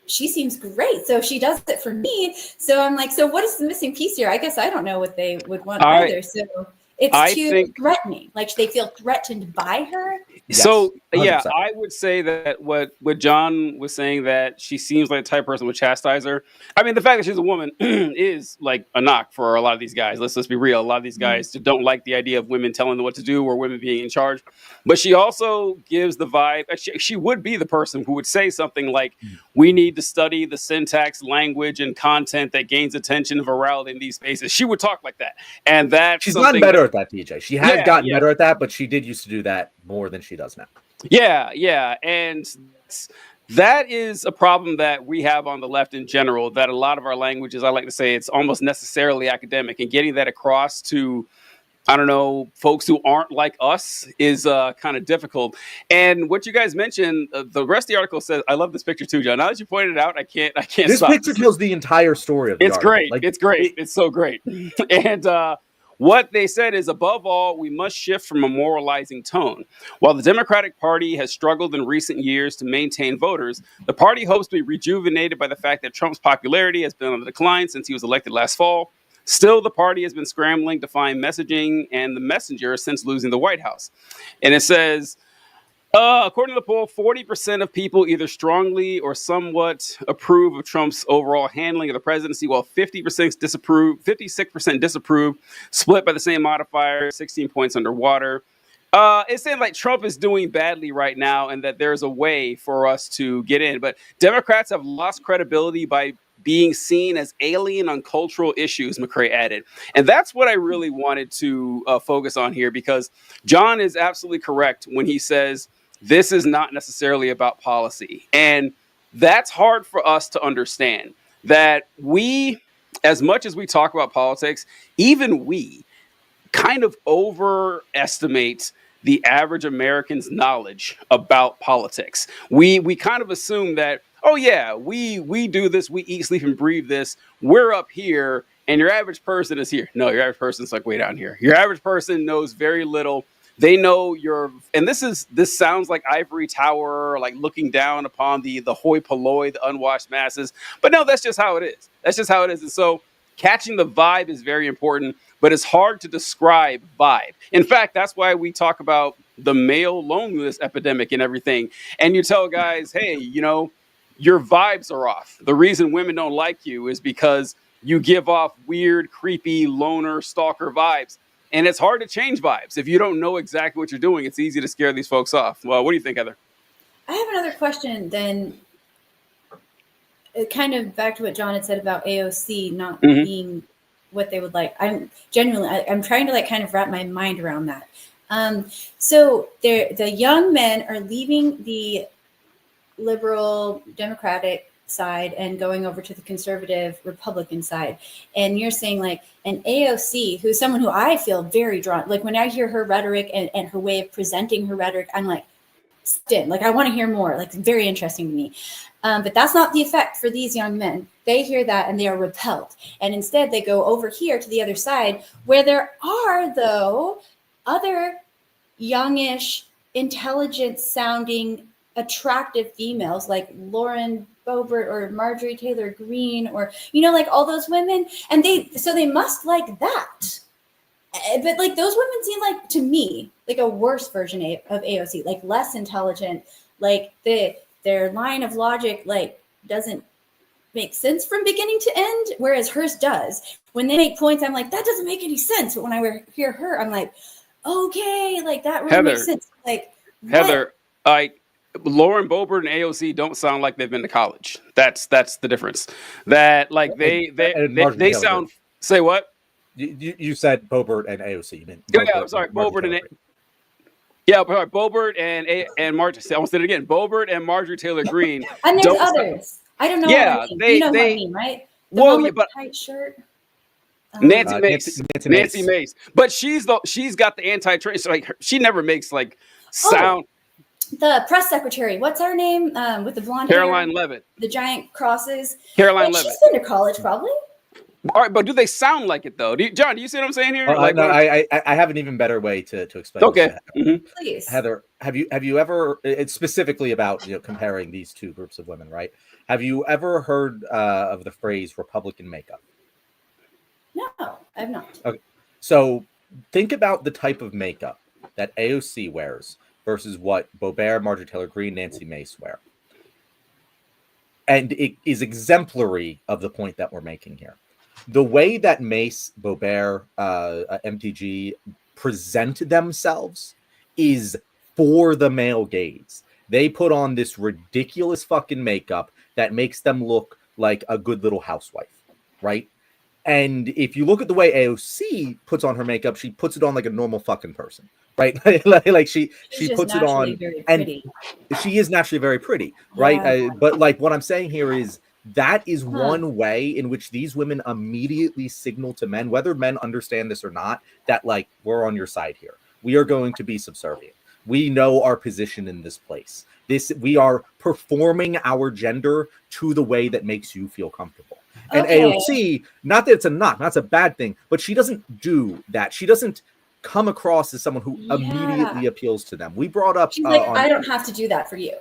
she seems great, so she does it for me. So I'm like, so what is the missing piece here? I guess I don't know what they would want either. So it's too threatening. Like they feel threatened by her. Yes, so 100%. yeah, I would say that what John was saying, that she seems like the type of person would chastise her. I mean, the fact that she's a woman is like a knock for a lot of these guys. Let's be real. A lot of these guys don't like the idea of women telling them what to do or women being in charge. But she also gives the vibe. She would be the person who would say something like, "We need to study the syntax, language, and content that gains attention and virality in these spaces." She would talk like that, and she's gotten better at that, DJ. She has gotten better at that, but she did used to do that more than she does now. Yeah, and that is a problem that we have on the left in general, that a lot of our languages, I like to say, it's almost necessarily academic, and getting that across to, I don't know, folks who aren't like us is kind of difficult. And what you guys mentioned, the rest of the article says, I love this picture too, John. Now that you pointed it out, I can't this stop. This picture tells the entire story of the article. Great. It's great. It's so great. And what they said is, above all, we must shift from a moralizing tone. While the Democratic Party has struggled in recent years to maintain voters, the party hopes to be rejuvenated by the fact that Trump's popularity has been on the decline since he was elected last fall. Still, the party has been scrambling to find messaging and the messenger since losing the White House. And it says, according to the poll, 40% of people either strongly or somewhat approve of Trump's overall handling of the presidency, while 56% disapprove, split by the same modifier, 16 points underwater. It's saying like Trump is doing badly right now and that there's a way for us to get in. But Democrats have lost credibility by being seen as alien on cultural issues, McCrae added. And that's what I really wanted to focus on here, because John is absolutely correct when he says this is not necessarily about policy. And that's hard for us to understand, that we, as much as we talk about politics, even we kind of overestimate the average American's knowledge about politics. We kind of assume that, oh yeah, we do this, we eat, sleep, and breathe this. We're up here, and your average person is here. No, your average person's like way down here. Your average person knows very little. They know and this sounds like ivory tower, like looking down upon the hoi polloi, the unwashed masses. But no, that's just how it is. That's just how it is. And so catching the vibe is very important, but it's hard to describe vibe. In fact, that's why we talk about the male loneliness epidemic and everything. And you tell guys, hey, your vibes are off. The reason women don't like you is because you give off weird, creepy, loner, stalker vibes. And it's hard to change vibes. If you don't know exactly what you're doing, it's easy to scare these folks off. Well, what do you think, Heather? I have another question then, kind of back to what John had said about AOC not being what they would like. I'm trying to like kind of wrap my mind around that. So the young men are leaving the liberal Democratic side and going over to the conservative Republican side. And you're saying like an AOC, who's someone who I feel very drawn, like when I hear her rhetoric and her way of presenting her rhetoric, I'm like, like I want to hear more, like it's very interesting to me. But that's not the effect for these young men. They hear that and they are repelled. And instead they go over here to the other side, where there are, though, other youngish, intelligent sounding, attractive females like Lauren Boebert or Marjorie Taylor Greene, or like all those women, and they must like that. But like those women seem like to me like a worse version of AOC, like less intelligent, like their line of logic like doesn't make sense from beginning to end, whereas hers does. When they make points, I'm like, that doesn't make any sense. But when I hear her, I'm like, okay, like that really makes sense. Like Heather, Lauren Boebert and AOC don't sound like they've been to college. That's the difference. That like they sound. Say what? You said Boebert and AOC. You meant yeah, I'm sorry, Boebert and Boebert and Marjorie. I almost did it again. Boebert and Marjorie Taylor Greene. And there's others. I don't know. Yeah, you know what I mean, right? But tight shirt. Nancy Mace. But she's got the anti-trade. So like she never makes like sound. The press secretary. What's her name? With the blonde Caroline hair, Leavitt. The giant crosses. Caroline Leavitt. She's been to college, probably. All right, but do they sound like it though? John, do you see what I'm saying here? No, I have an even better way to explain. Okay, please, Heather, have you ever? It's specifically about comparing these two groups of women, right? Have you ever heard of the phrase Republican makeup? No, I've not. Okay, so think about the type of makeup that AOC wears versus what Boebert, Marjorie Taylor Greene, Nancy Mace wear, and it is exemplary of the point that we're making here. The way that Mace, Boebert, MTG present themselves is for the male gaze. They put on this ridiculous fucking makeup that makes them look like a good little housewife, right? And if you look at the way AOC puts on her makeup, she puts it on like a normal fucking person, right? like she puts it on, and she is naturally very pretty, right? Yeah. But like what I'm saying here is, that is one way in which these women immediately signal to men, whether men understand this or not, that like, we're on your side here. We are going to be subservient. We know our position in this place. We are performing our gender to the way that makes you feel comfortable. And AOC, not that it's a knock, that's a bad thing, but she doesn't do that. She doesn't come across as someone who immediately appeals to them. We brought up, she's like, I don't have to do that for you.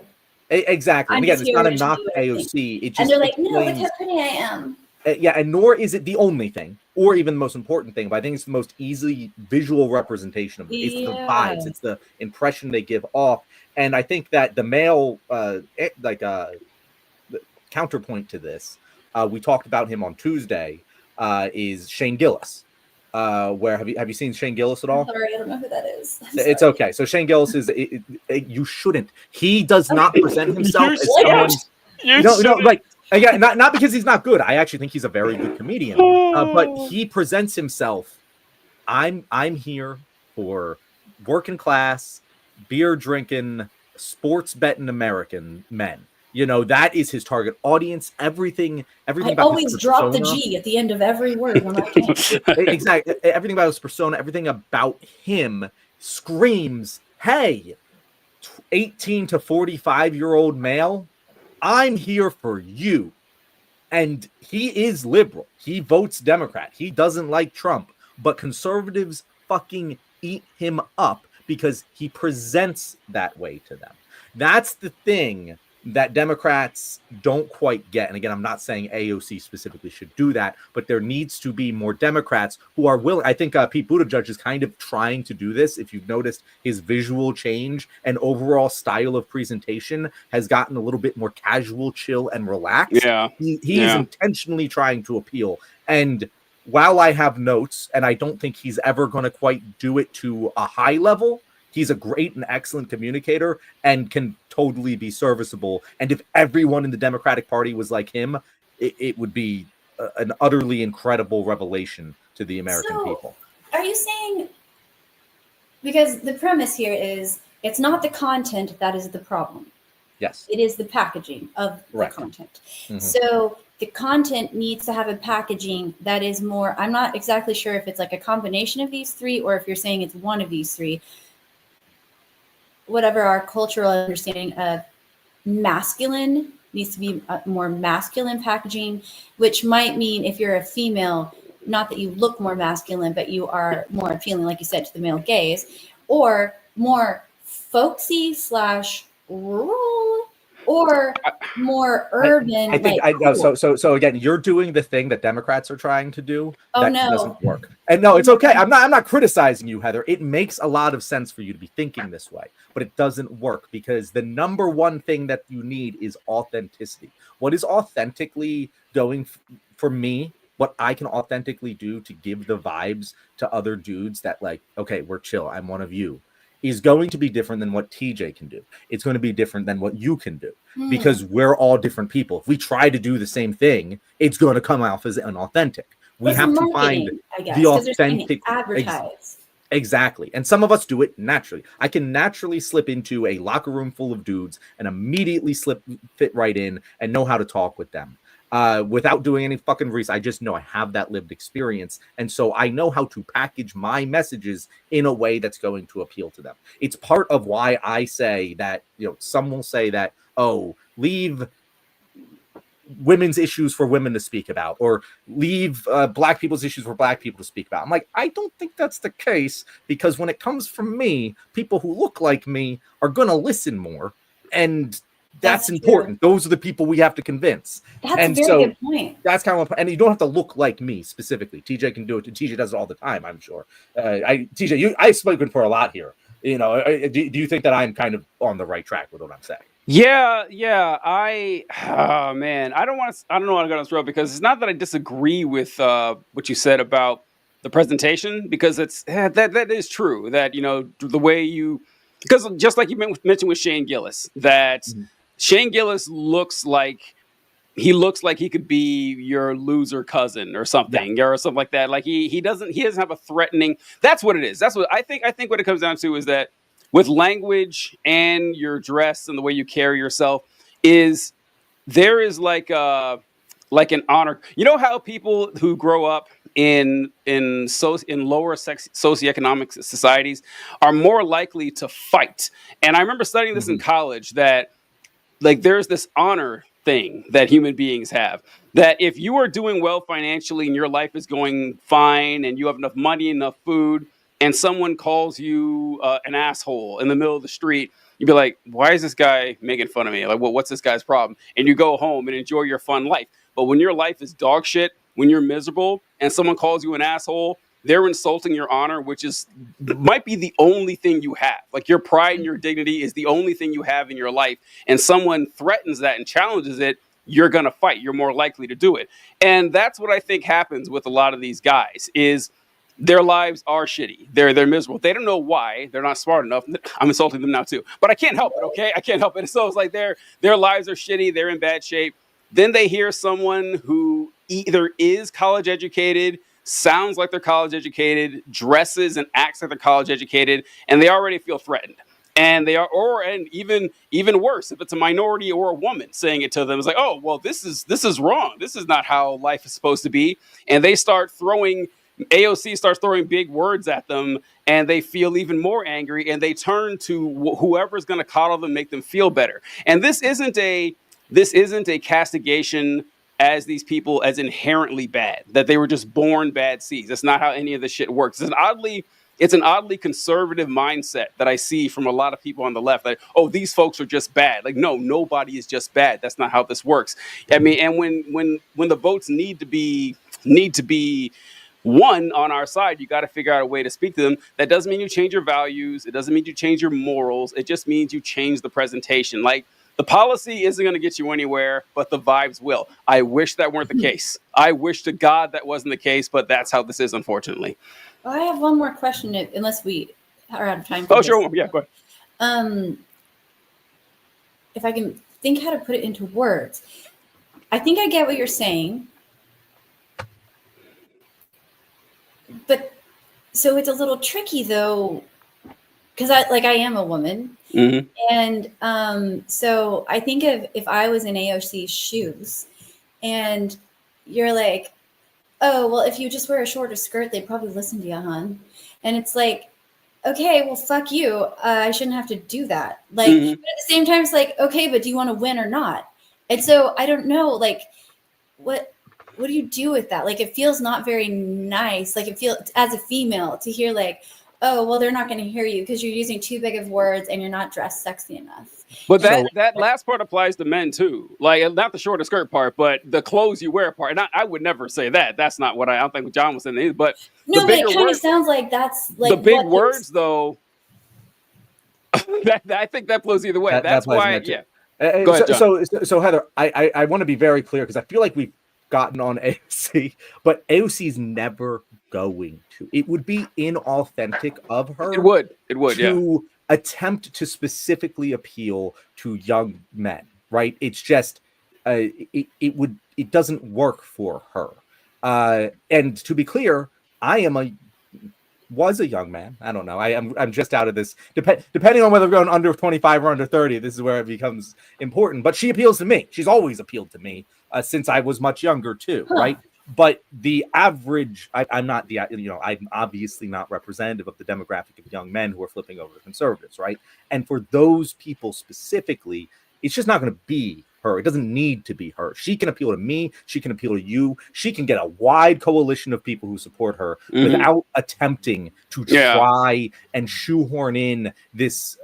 Exactly. And again, it's not a knock to AOC. It just, and they're like, no, look how pretty I am. Yeah, and nor is it the only thing, or even the most important thing, but I think it's the most easily visual representation of it. It's the vibes, it's the impression they give off. And I think that the male, the counterpoint to this, we talked about him on Tuesday, is Shane Gillis. Where have you seen Shane Gillis at all? I'm sorry, I don't know who that is. It's okay. So Shane Gillis is you shouldn't. He does not present himself as someone. Like again, not because he's not good. I actually think he's a very good comedian. But he presents himself. I'm here for working class, beer drinking, sports betting American men. That is his target audience. Everything. I always drop the G at the end of every word when I can. Exactly. Everything about his persona, everything about him screams, hey, 18 to 45-year-old male, I'm here for you. And he is liberal. He votes Democrat. He doesn't like Trump. But conservatives fucking eat him up because he presents that way to them. That's the thing that Democrats don't quite get. And again, I'm not saying AOC specifically should do that, but there needs to be more Democrats who are willing. I think Pete Buttigieg is kind of trying to do this. If you've noticed, his visual change and overall style of presentation has gotten a little bit more casual, chill, and relaxed. Yeah. He's intentionally trying to appeal. And while I have notes, and I don't think he's ever going to quite do it to a high level, he's a great and excellent communicator and can totally be serviceable. And if everyone in the Democratic Party was like him, it would be an utterly incredible revelation to the American people. Are you saying, because the premise here is it's not the content that is the problem. Yes. It is the packaging of the content. Mm-hmm. So the content needs to have a packaging that is more, I'm not exactly sure if it's like a combination of these three or if you're saying it's one of these three. Whatever our cultural understanding of masculine needs to be a more masculine packaging, which might mean if you're a female, not that you look more masculine, but you are more appealing, like you said, to the male gaze, or more folksy / rural or more urban. I think like, know. cool. So again, you're doing the thing that Democrats are trying to do. Oh, that no. doesn't work. And no, it's okay. I'm not criticizing you, Heather. It makes a lot of sense for you to be thinking this way, but it doesn't work because the number one thing that you need is authenticity. What is authentically going for me? What I can authentically do to give the vibes to other dudes that like, okay, we're chill. I'm one of you. Is going to be different than what TJ can do. It's going to be different than what you can do because we're all different people. If we try to do the same thing, it's going to come off as unauthentic. We have to find the authentic advertise. Exactly. And some of us do it naturally. I can naturally slip into a locker room full of dudes and immediately fit right in and know how to talk with them. Without doing any fucking research. I just know I have that lived experience. And so I know how to package my messages in a way that's going to appeal to them. It's part of why I say that, some will say that, oh, leave women's issues for women to speak about, or leave black people's issues for black people to speak about. I'm like, I don't think that's the case, because when it comes from me, people who look like me are going to listen more. And that's important. True. Those are the people we have to convince. That's a very good point. That's kind of, and you don't have to look like me specifically. TJ can do it. TJ does it all the time, I'm sure. I've spoken for a lot here. Do you think that I'm kind of on the right track with what I'm saying? Yeah. Man, I don't want to go down this road, because it's not that I disagree with what you said about the presentation, because that is true. That the way because just like you mentioned with Shane Gillis, that Shane Gillis looks like he could be your loser cousin or something, or something like that. Like he doesn't have a threatening. That's what it is. That's what I think. I think what it comes down to is that with language and your dress and the way you carry yourself, there is like an honor. You know how people who grow up in lower socioeconomic societies are more likely to fight. And I remember studying this in college, that like there's this honor thing that human beings have, that if you are doing well financially and your life is going fine and you have enough money, enough food, and someone calls you an asshole in the middle of the street, you'd be like, why is this guy making fun of me? Like, what's this guy's problem? And you go home and enjoy your fun life. But when your life is dog shit, when you're miserable and someone calls you an asshole, they're insulting your honor, which might be the only thing you have. Like your pride and your dignity is the only thing you have in your life. And someone threatens that and challenges it, you're going to fight. You're more likely to do it. And that's what I think happens with a lot of these guys is their lives are shitty. They're miserable. They don't know why. They're not smart enough. I'm insulting them now too, but I can't help it. Okay. I can't help it. So it's like their lives are shitty. They're in bad shape. Then they hear someone who either is college educated, sounds like they're college educated, dresses and acts like they're college educated, and they already feel threatened. And and even worse, if it's a minority or a woman saying it to them, it's like, oh, well, this is wrong. This is not how life is supposed to be. And they AOC starts throwing big words at them, and they feel even more angry, and they turn to whoever's going to coddle them, make them feel better. And this isn't a castigation as these people as inherently bad, that they were just born bad seeds. That's not how any of this shit works. It's an oddly conservative mindset that I see from a lot of people on the left. Like, oh, these folks are just bad. Like, no, nobody is just bad. That's not how this works. I mean, and when the votes need to be one on our side, you got to figure out a way to speak to them. That doesn't mean you change your values. It doesn't mean you change your morals. It just means you change the presentation. Like, the policy isn't going to get you anywhere, but the vibes will. I wish that weren't the case. I wish to God that wasn't the case, but that's how this is, unfortunately. Well, I have one more question, unless we are out of time. Oh, sure. Yeah, go ahead. If I can think how to put it into words. I think I get what you're saying. But so it's a little tricky, though, because I am a woman. Mm-hmm. And so I think if I was in AOC's shoes and you're like, oh, well, if you just wear a shorter skirt, they'd probably listen to you, hon. And it's like, okay, well, fuck you. I shouldn't have to do that. Like, but at the same time, it's like, okay, but do you want to win or not? And so I don't know, like, what do you do with that? Like, it feels not very nice. Like, it feels, as a female, to hear like, oh, well, they're not going to hear you because you're using too big of words and you're not dressed sexy enough. But So- that last part applies to men too. Like not the shorter skirt part, but the clothes you wear part. And I would never say that. That's not what I don't think John was saying either. But No, the but it bigger kind of words, sounds like that's like the big what words though. I think that flows either way. That That's plays in why, that too. yeah. Go ahead, so Heather, I want to be very clear because I feel like we've gotten on AOC, but AOC is never going to. It would be inauthentic of her. It would, yeah. To attempt to specifically appeal to young men, right? It's just it doesn't work for her. And to be clear, I was a young man. I don't know. I'm just out of this. Depending on whether we're going under 25 or under 30, this is where it becomes important. But she appeals to me. She's always appealed to me since I was much younger too, right? But the average, I'm not the, I'm obviously not representative of the demographic of young men who are flipping over to conservatives, right? And for those people specifically, it's just not going to be her. It doesn't need to be her. She can appeal to me. She can appeal to you. She can get a wide coalition of people who support her without attempting to try and shoehorn in this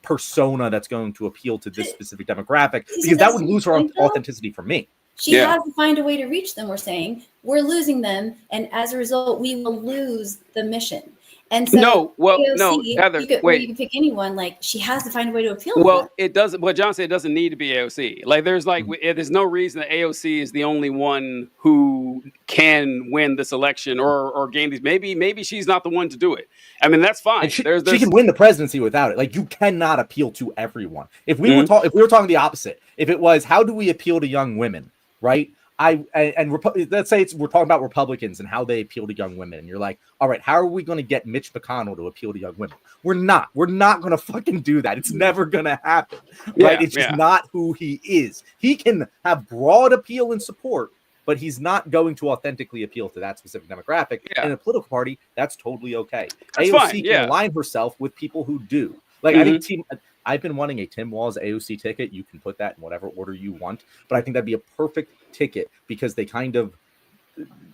persona that's going to appeal to this specific demographic, because that would lose her authenticity for me. She has to find a way to reach them. We're saying we're losing them, and as a result, we will lose the mission. And so, AOC, Heather, you can pick anyone. Like she has to find a way to appeal. Well, to them. it doesn't. What John said, it doesn't need to be AOC. Like there's there's no reason that AOC is the only one who can win this election or gain these. Maybe she's not the one to do it. I mean, that's fine. She can win the presidency without it. Like you cannot appeal to everyone. If we were talking the opposite, if it was how do we appeal to young women, right? Let's say we're talking about Republicans and how they appeal to young women, and you're like, all right, how are we going to get Mitch McConnell to appeal to young women? We're not going to fucking do that. It's never going to happen, right? It's just not who he is. He can have broad appeal and support, but he's not going to authentically appeal to that specific demographic. In a political party, that's totally okay. That's AOC fine, can align herself with people who do. Like I think I've been wanting a Tim Walz AOC ticket. You can put that in whatever order you want, but I think that'd be a perfect ticket because they kind of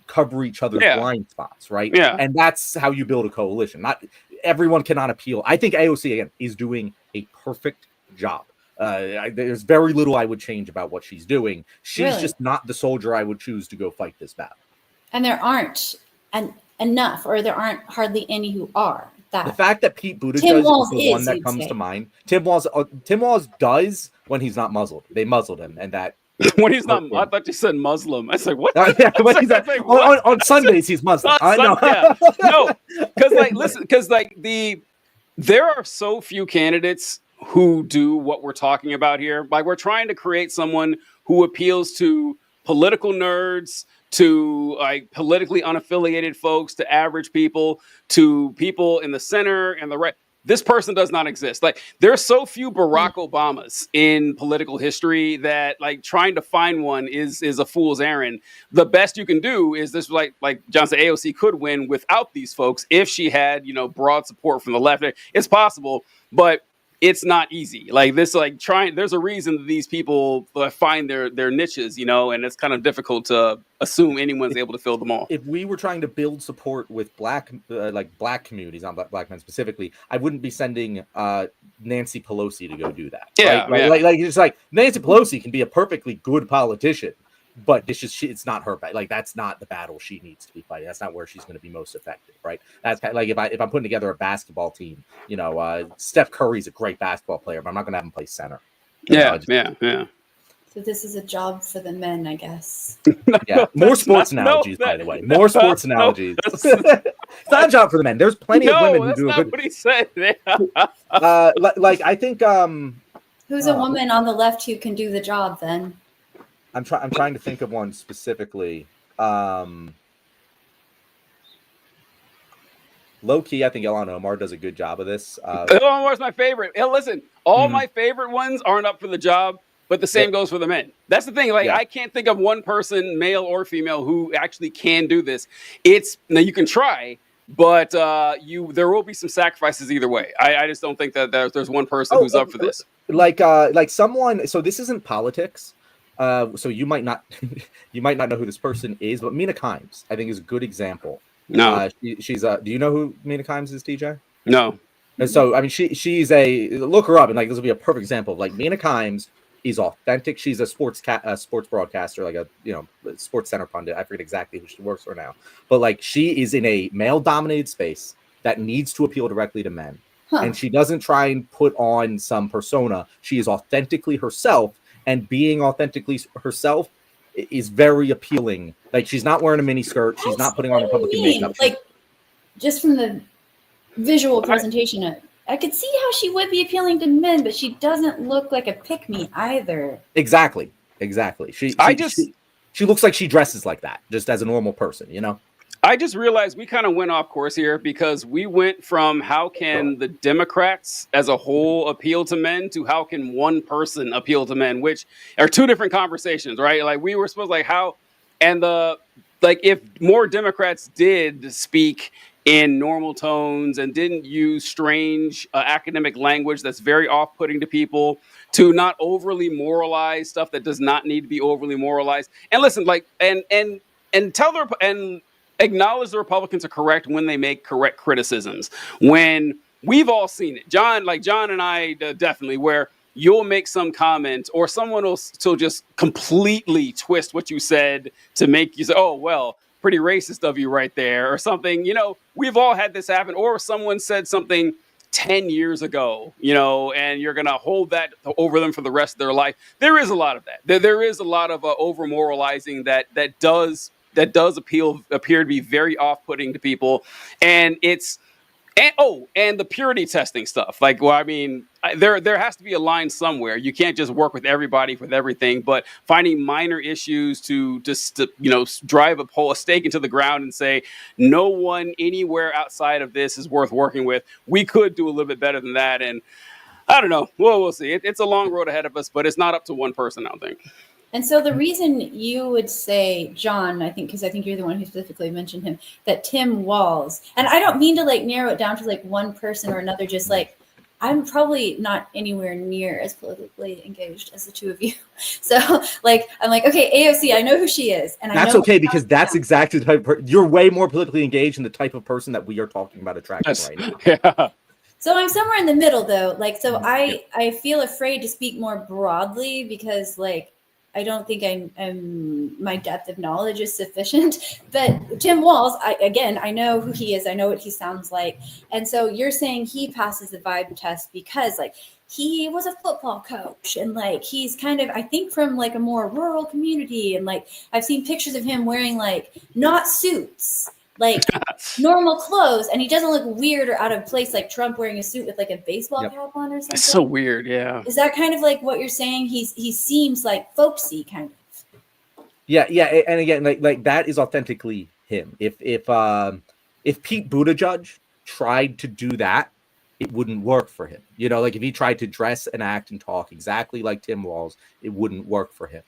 cover each other's blind spots, right? Yeah. And that's how you build a coalition. Not everyone cannot appeal. I think AOC again is doing a perfect job. There's very little I would change about what she's doing. She's just not the soldier I would choose to go fight this battle. And there aren't enough, or there aren't hardly any who are. The fact that Pete Buttigieg is the one that comes to mind. Tim Walz does when he's not muzzled. They muzzled him, and that when he's not. I thought you said Muslim. I said what? On Sundays he's Muslim. I know. No, because there are so few candidates who do what we're talking about here. Like we're trying to create someone who appeals to political nerds, to like politically unaffiliated folks, to average people, to people in the center and the right. This person does not exist. Like there are so few Barack Obamas in political history that like trying to find one is a fool's errand. The best you can do is this, like John said, AOC could win without these folks if she had, broad support from the left. It's possible, but it's not easy. Like this, there's a reason that these people find their niches, and it's kind of difficult to assume anyone's able to fill them all. If we were trying to build support with black communities, not black men specifically, I wouldn't be sending Nancy Pelosi to go do that. Yeah, right? Like it's like Nancy Pelosi can be a perfectly good politician, but it's not her. Like that's not the battle she needs to be fighting. That's not where she's going to be most effective, right? That's kind of like if I'm putting together a basketball team, Steph Curry's a great basketball player, but I'm not going to have him play center. Yeah. So this is a job for the men, I guess. Yeah, more sports analogies, by the way. More sports analogies. It's not a job for the men. There's plenty of women who do a good. What he said. I think. Who's a woman on the left who can do the job then? I'm trying to think of one specifically. Low key, I think Ilhan Omar does a good job of this. Ilhan Omar's my favorite. Hey, listen, all my favorite ones aren't up for the job, but the same goes for the men. That's the thing. I can't think of one person, male or female, who actually can do this. Now you can try, but there will be some sacrifices either way. I just don't think that there's one person who's up for this. Like someone. So this isn't politics. So you might not know who this person is, but Mina Kimes, I think, is a good example No, She's do you know who Mina Kimes is, TJ? no. And so, I mean, she's a look her up, and like this will be a perfect example of like Mina Kimes is authentic. She's a sports broadcaster, like a Sports Center pundit. I forget exactly who she works for now, but like she is in a male dominated space that needs to appeal directly to men, and she doesn't try and put on some persona. She is authentically herself, and being authentically herself is very appealing. Like she's not wearing a mini skirt, she's not putting on Republican makeup. Like just from the visual presentation, I could see how she would be appealing to men, but she doesn't look like a pick-me either. Exactly. She looks like she dresses like that, just as a normal person, you know? I just realized we kind of went off course here because we went from how can the Democrats as a whole appeal to men to how can one person appeal to men, which are two different conversations, right? Like we were supposed like how, and if more Democrats did speak in normal tones and didn't use strange academic language that's very off-putting to people, to not overly moralize stuff that does not need to be overly moralized. And listen, like, and acknowledge the Republicans are correct when they make correct criticisms. When we've all seen it, John and I definitely, where you'll make some comment or someone will still just completely twist what you said to make you say, oh, well, pretty racist of you right there or something. You know, we've all had this happen, or someone said something 10 years ago, you know, and you're going to hold that over them for the rest of their life. There is a lot of that. There is a lot of over moralizing that does appear to be very off-putting to people. And and the purity testing stuff. Like, well, I mean, there has to be a line somewhere. You can't just work with everybody with everything, but finding minor issues to drive a stake into the ground and say no one anywhere outside of this is worth working with. We could do a little bit better than that, and I don't know. Well, we'll see. It's a long road ahead of us, but it's not up to one person, I don't think. And so the reason you would say, John, I think, because I think you're the one who specifically mentioned him, that Tim Walz, and I don't mean to like narrow it down to like one person or another, just like I'm probably not anywhere near as politically engaged as the two of you. So like, I'm like, okay, AOC, I know who she is. And that's okay, because that's exactly the type of you're way more politically engaged in the type of person that we are talking about attracting right now. Yeah. So I'm somewhere in the middle though. Like, so I feel afraid to speak more broadly because like, I don't think my depth of knowledge is sufficient. But Tim Walz, I know who he is. I know what he sounds like. And so you're saying he passes the vibe test because like he was a football coach and like he's kind of, I think, from like a more rural community. And like I've seen pictures of him wearing like not suits, like normal clothes, and he doesn't look weird or out of place like Trump wearing a suit with like a baseball cap on or something. It's so weird, yeah. Is that kind of like what you're saying? He seems like folksy kind of. Yeah, and again, like that is authentically him. If Pete Buttigieg tried to do that, it wouldn't work for him. You know, like if he tried to dress and act and talk exactly like Tim Walz, it wouldn't work for him.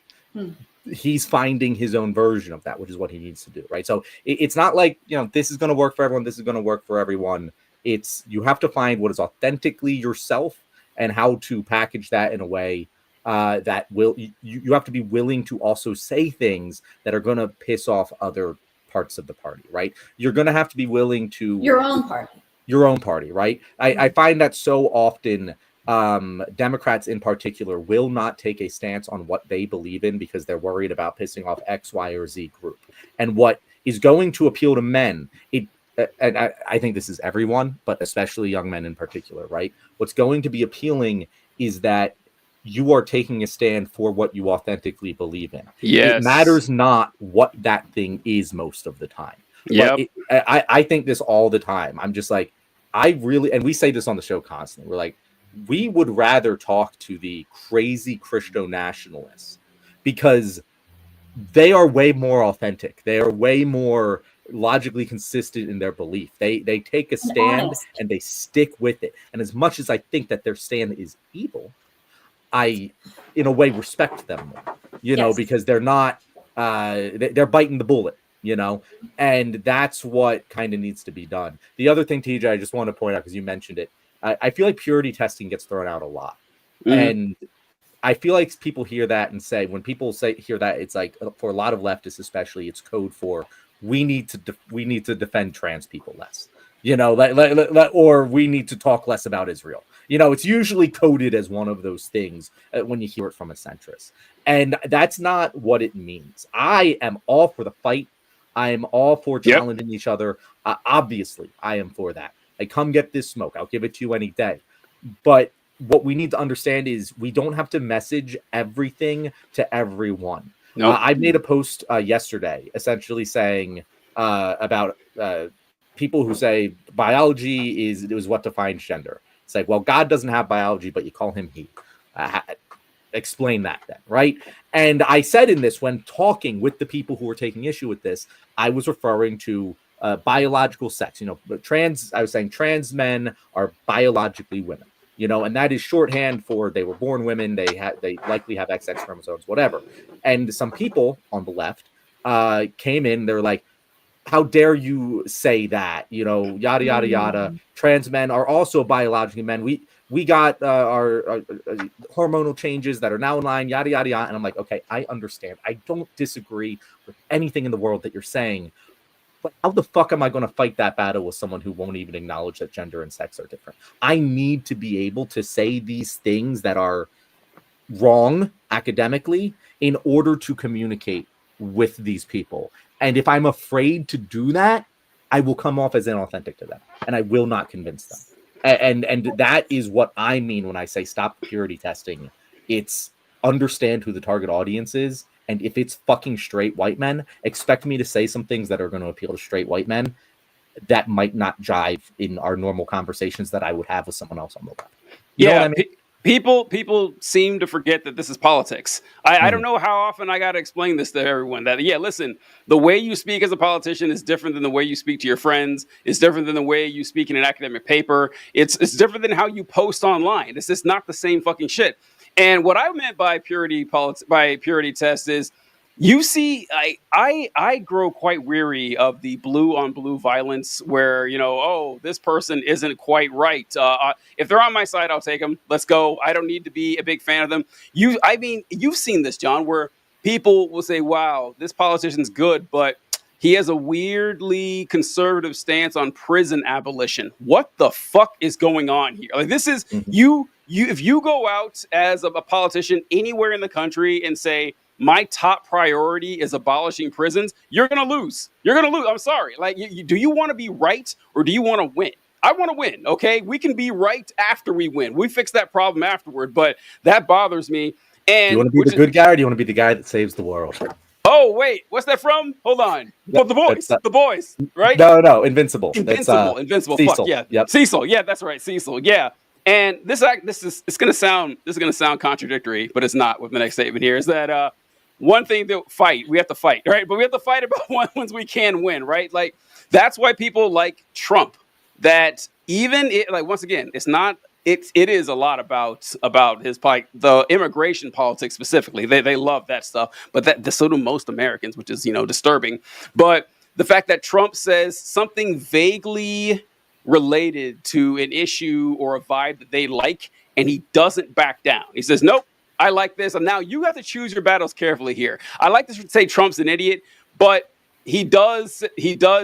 He's finding his own version of that, which is what he needs to do, right? So it's not like, you know, this is going to work for everyone, this is going to work for everyone. It's, you have to find what is authentically yourself and how to package that in a way that will, you have to be willing to also say things that are going to piss off other parts of the party, right? You're going to have to be willing to your own party, right? I find that so often Democrats in particular will not take a stance on what they believe in because they're worried about pissing off X, Y, or Z group. And what is going to appeal to men, and I think this is everyone, but especially young men in particular, right? What's going to be appealing is that you are taking a stand for what you authentically believe in. Yes. It matters not what that thing is most of the time. Yep. I think this all the time. I'm just like, and we say this on the show constantly. We're like, we would rather talk to the crazy Christo nationalists because they are way more authentic. They are way more logically consistent in their belief. They take a stand and they stick with it. And as much as I think that their stand is evil, I, in a way, respect them more, you know, because they're not, they're biting the bullet, you know, and that's what kind of needs to be done. The other thing, TJ, I just want to point out, because you mentioned it, I feel like purity testing gets thrown out a lot. And I feel like people hear that and say, when people hear that, it's like, for a lot of leftists especially, it's code for we need to defend trans people less, or we need to talk less about Israel. It's usually coded as one of those things when you hear it from a centrist, and that's not what it means. I am all for the fight. I am all for challenging each other. Obviously, I am for that. Come get this smoke. I'll give it to you any day. But what we need to understand is we don't have to message everything to everyone. Nope. I made a post yesterday essentially saying about people who say biology is what defines gender. It's like, well, God doesn't have biology, but you call him he. Explain that then, right? And I said in this, when talking with the people who were taking issue with this, I was referring to biological sex. I was saying trans men are biologically women. And that is shorthand for they were born women. They likely have XX chromosomes, whatever. And some people on the left came in. They're like, "How dare you say that? Yada yada yada. Trans men are also biologically men. We got our hormonal changes that are now in line. Yada yada yada." And I'm like, okay, I understand. I don't disagree with anything in the world that you're saying. But how the fuck am I going to fight that battle with someone who won't even acknowledge that gender and sex are different? I need to be able to say these things that are wrong academically in order to communicate with these people. And if I'm afraid to do that, I will come off as inauthentic to them, and I will not convince them. And that is what I mean when I say stop purity testing. It's understand who the target audience is. And if it's fucking straight white men, expect me to say some things that are going to appeal to straight white men that might not jive in our normal conversations that I would have with someone else on the left. You know what I mean? People seem to forget that this is politics. I don't know how often I got to explain this to everyone that, listen, the way you speak as a politician is different than the way you speak to your friends. It's different than the way you speak in an academic paper. It's different than how you post online. It's just not the same fucking shit. And what I meant by purity test is, you see, I grow quite weary of the blue on blue violence where, this person isn't quite right. If they're on my side, I'll take them. Let's go. I don't need to be a big fan of them. You've seen this, John, where people will say, wow, this politician's good, but he has a weirdly conservative stance on prison abolition. What the fuck is going on here? Like, this is you. If you go out as a politician anywhere in the country and say, my top priority is abolishing prisons, you're going to lose. You're going to lose. I'm sorry. Like, do you want to be right or do you want to win? I want to win. Okay. We can be right after we win. We fix that problem afterward, but that bothers me. And do you want to be the good guy or do you want to be the guy that saves the world? Oh, wait, what's that from? Hold on. Well, the boys, right? No, Invincible. Invincible. Cecil. Fuck yeah. Yep. Cecil. Yeah, that's right. Cecil. Yeah. And this is gonna sound contradictory, but it's not with the next statement here. Is that one thing that we have to fight, right? But we have to fight about ones we can win, right? Like, that's why people like Trump. That once again, it's not. It is a lot about his the immigration politics specifically. They love that stuff, but so do most Americans, which is disturbing. But the fact that Trump says something vaguely related to an issue or a vibe that they like, and he doesn't back down. He says, nope, I like this. And now you have to choose your battles carefully here. I like to say Trump's an idiot, but he does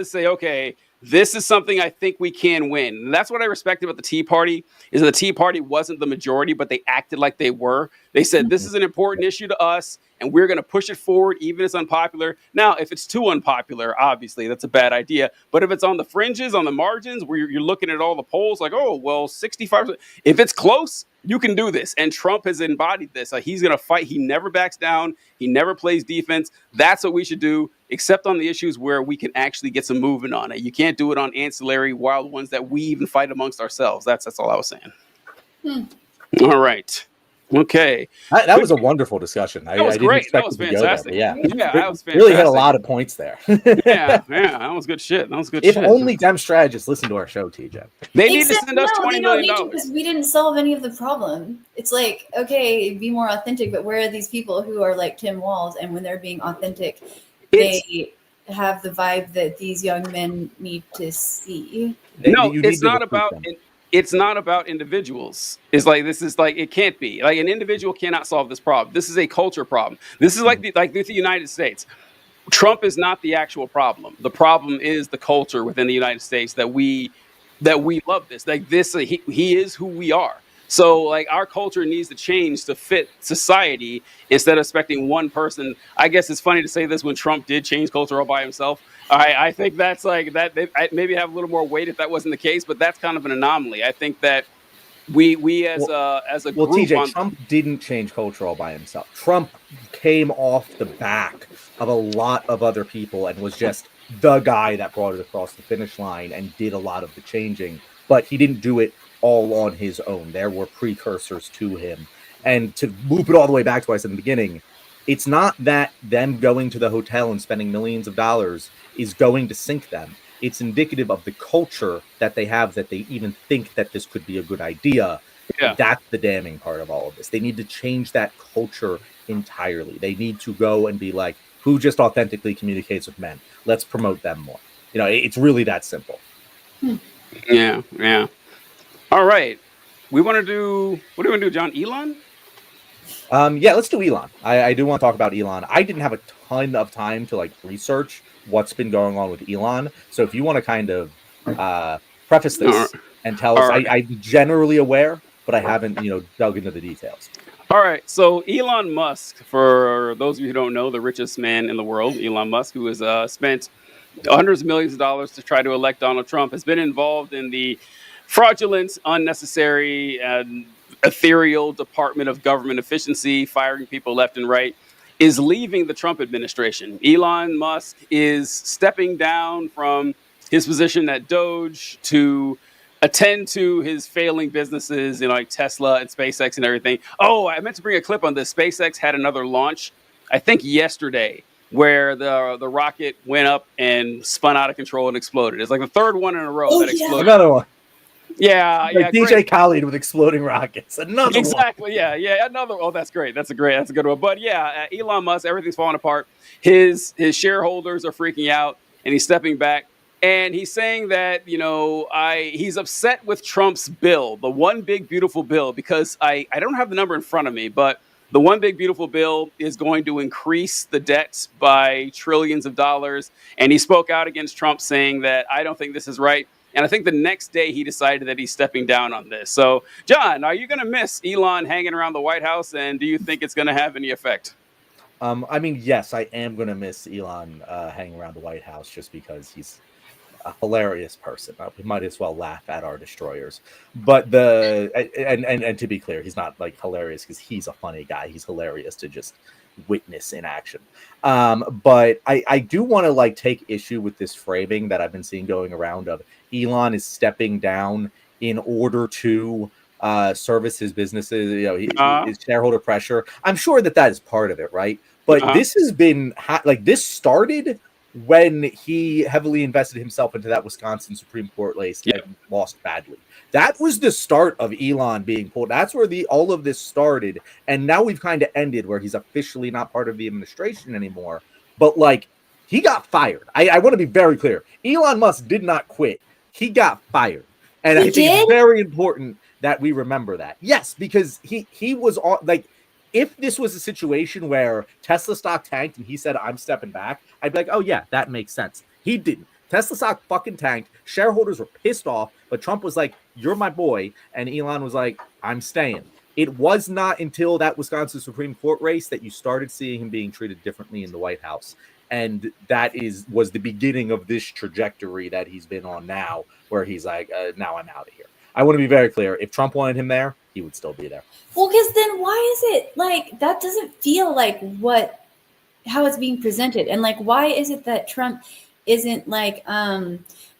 say, okay, this is something I think we can win. And that's what I respect about the Tea Party, is that the Tea Party wasn't the majority, but they acted like they were. They said, this is an important issue to us, and we're going to push it forward, even if it's unpopular. Now, if it's too unpopular, obviously, that's a bad idea. But if it's on the fringes, on the margins, where you're looking at all the polls, like, oh, well, 65%. If it's close, you can do this. And Trump has embodied this. Like, he's going to fight. He never backs down. He never plays defense. That's what we should do, except on the issues where we can actually get some movement on it. You can't do it on ancillary wild ones that we even fight amongst ourselves. That's all I was saying. All right. Okay. That was a wonderful discussion. That was great. That was fantastic. Yeah, that was fantastic. Really hit a lot of points there. yeah, that was good shit. If only Dem strategists listen to our show, TJ. They need to send us $20 million. Because we didn't solve any of the problem. It's like, okay, be more authentic, but where are these people who are like Tim Walz, and when they're being authentic, they have the vibe that these young men need to see? It's not about it's not about individuals. It's like, this is like, it can't be like an individual cannot solve this problem. This is a culture problem. This is like with the United States. Trump is not the actual problem. The problem is the culture within the United States that we love this. Like this, he is who we are. So like our culture needs to change to fit society instead of expecting one person. I guess it's funny to say this when Trump did change culture all by himself. I think that's like that. I maybe have a little more weight if that wasn't the case, but that's kind of an anomaly. I think that we as a Well, group TJ, Trump didn't change culture all by himself. Trump came off the back of a lot of other people and was just the guy that brought it across the finish line and did a lot of the changing, but he didn't do it all on his own. There were precursors to him. And to loop it all the way back to what I said in the beginning, it's not that them going to the hotel and spending millions of dollars is going to sink them. It's indicative of the culture that they have, that they even think that this could be a good idea. Yeah. That's the damning part of all of this. They need to change that culture entirely. They need to go and be like, who just authentically communicates with men? Let's promote them more. You know, it's really that simple. Yeah. All right. We want to do, what do we want to do, John? Elon? Yeah, let's do Elon. I do want to talk about Elon. I didn't have a ton of time to like research what's been going on with Elon. So if you want to kind of preface this and tell us, I'm generally aware, but I haven't, dug into the details. All right. So Elon Musk, for those of you who don't know, the richest man in the world, Elon Musk, who has spent hundreds of millions of dollars to try to elect Donald Trump, has been involved in the fraudulent, unnecessary, and ethereal Department of Government Efficiency, firing people left and right, is leaving the Trump administration. Elon Musk is stepping down from his position at Doge to attend to his failing businesses, like Tesla and SpaceX and everything. Oh, I meant to bring a clip on this. SpaceX had another launch, I think yesterday, where the rocket went up and spun out of control and exploded. It's like the third one in a row that exploded. Another one. Yeah, like DJ Khaled with exploding rockets. Another exactly. one. Yeah. Another. Oh, that's great. That's a good one. But yeah, Elon Musk, everything's falling apart. His shareholders are freaking out, and he's stepping back. And he's saying that he's upset with Trump's bill, the one big beautiful bill, because I don't have the number in front of me, but the one big beautiful bill is going to increase the debt by trillions of dollars. And he spoke out against Trump, saying that I don't think this is right. And I think the next day he decided that he's stepping down on this. So, John, are you going to miss Elon hanging around the White House? And do you think it's going to have any effect? I mean, yes, I am going to miss Elon hanging around the White House just because he's a hilarious person. We might as well laugh at our destroyers. But and to be clear, he's not like hilarious because he's a funny guy. He's hilarious to just witness in action. But I do want to like take issue with this framing that I've been seeing going around of Elon is stepping down in order to service his businesses, his shareholder pressure. I'm sure that is part of it, right? But this has been this started when he heavily invested himself into that Wisconsin Supreme Court race and lost badly. That was the start of Elon being pulled. That's where all of this started. And now we've kind of ended where he's officially not part of the administration anymore. But he got fired. I want to be very clear. Elon Musk did not quit. He got fired. And I think it's very important that we remember that. Yes, because he was if this was a situation where Tesla stock tanked and he said, I'm stepping back, I'd be like, oh, yeah, that makes sense. He didn't. Tesla stock fucking tanked. Shareholders were pissed off, but Trump was like, you're my boy. And Elon was like, I'm staying. It was not until that Wisconsin Supreme Court race that you started seeing him being treated differently in the White House. And that was the beginning of this trajectory that he's been on now, where he's like, now I'm out of here. I want to be very clear. If Trump wanted him there, he would still be there. Well, because then why is it that doesn't feel like how it's being presented? And why is it that Trump isn't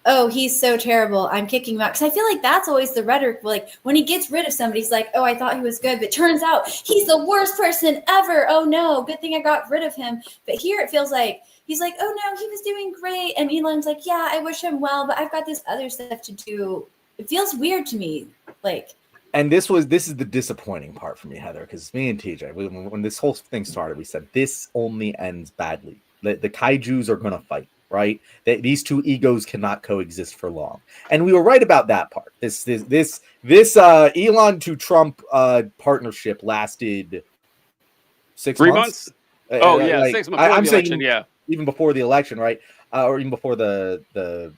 oh, he's so terrible, I'm kicking him out? Because I feel like that's always the rhetoric. When he gets rid of somebody, he's like, oh, I thought he was good, but turns out he's the worst person ever. Oh no, good thing I got rid of him. But here it feels like he's like, oh no, he was doing great. And Elon's like, yeah, I wish him well, but I've got this other stuff to do. It feels weird to me. And this is the disappointing part for me, Heather, because me and TJ, when this whole thing started, we said this only ends badly. The kaijus are going to fight. right? These two egos cannot coexist for long, and we were right about that part. This Elon to Trump partnership lasted 6 3 months. months? Oh yeah, Like 6 months before I'm the saying, election. Yeah. even before the election, right? Or even before the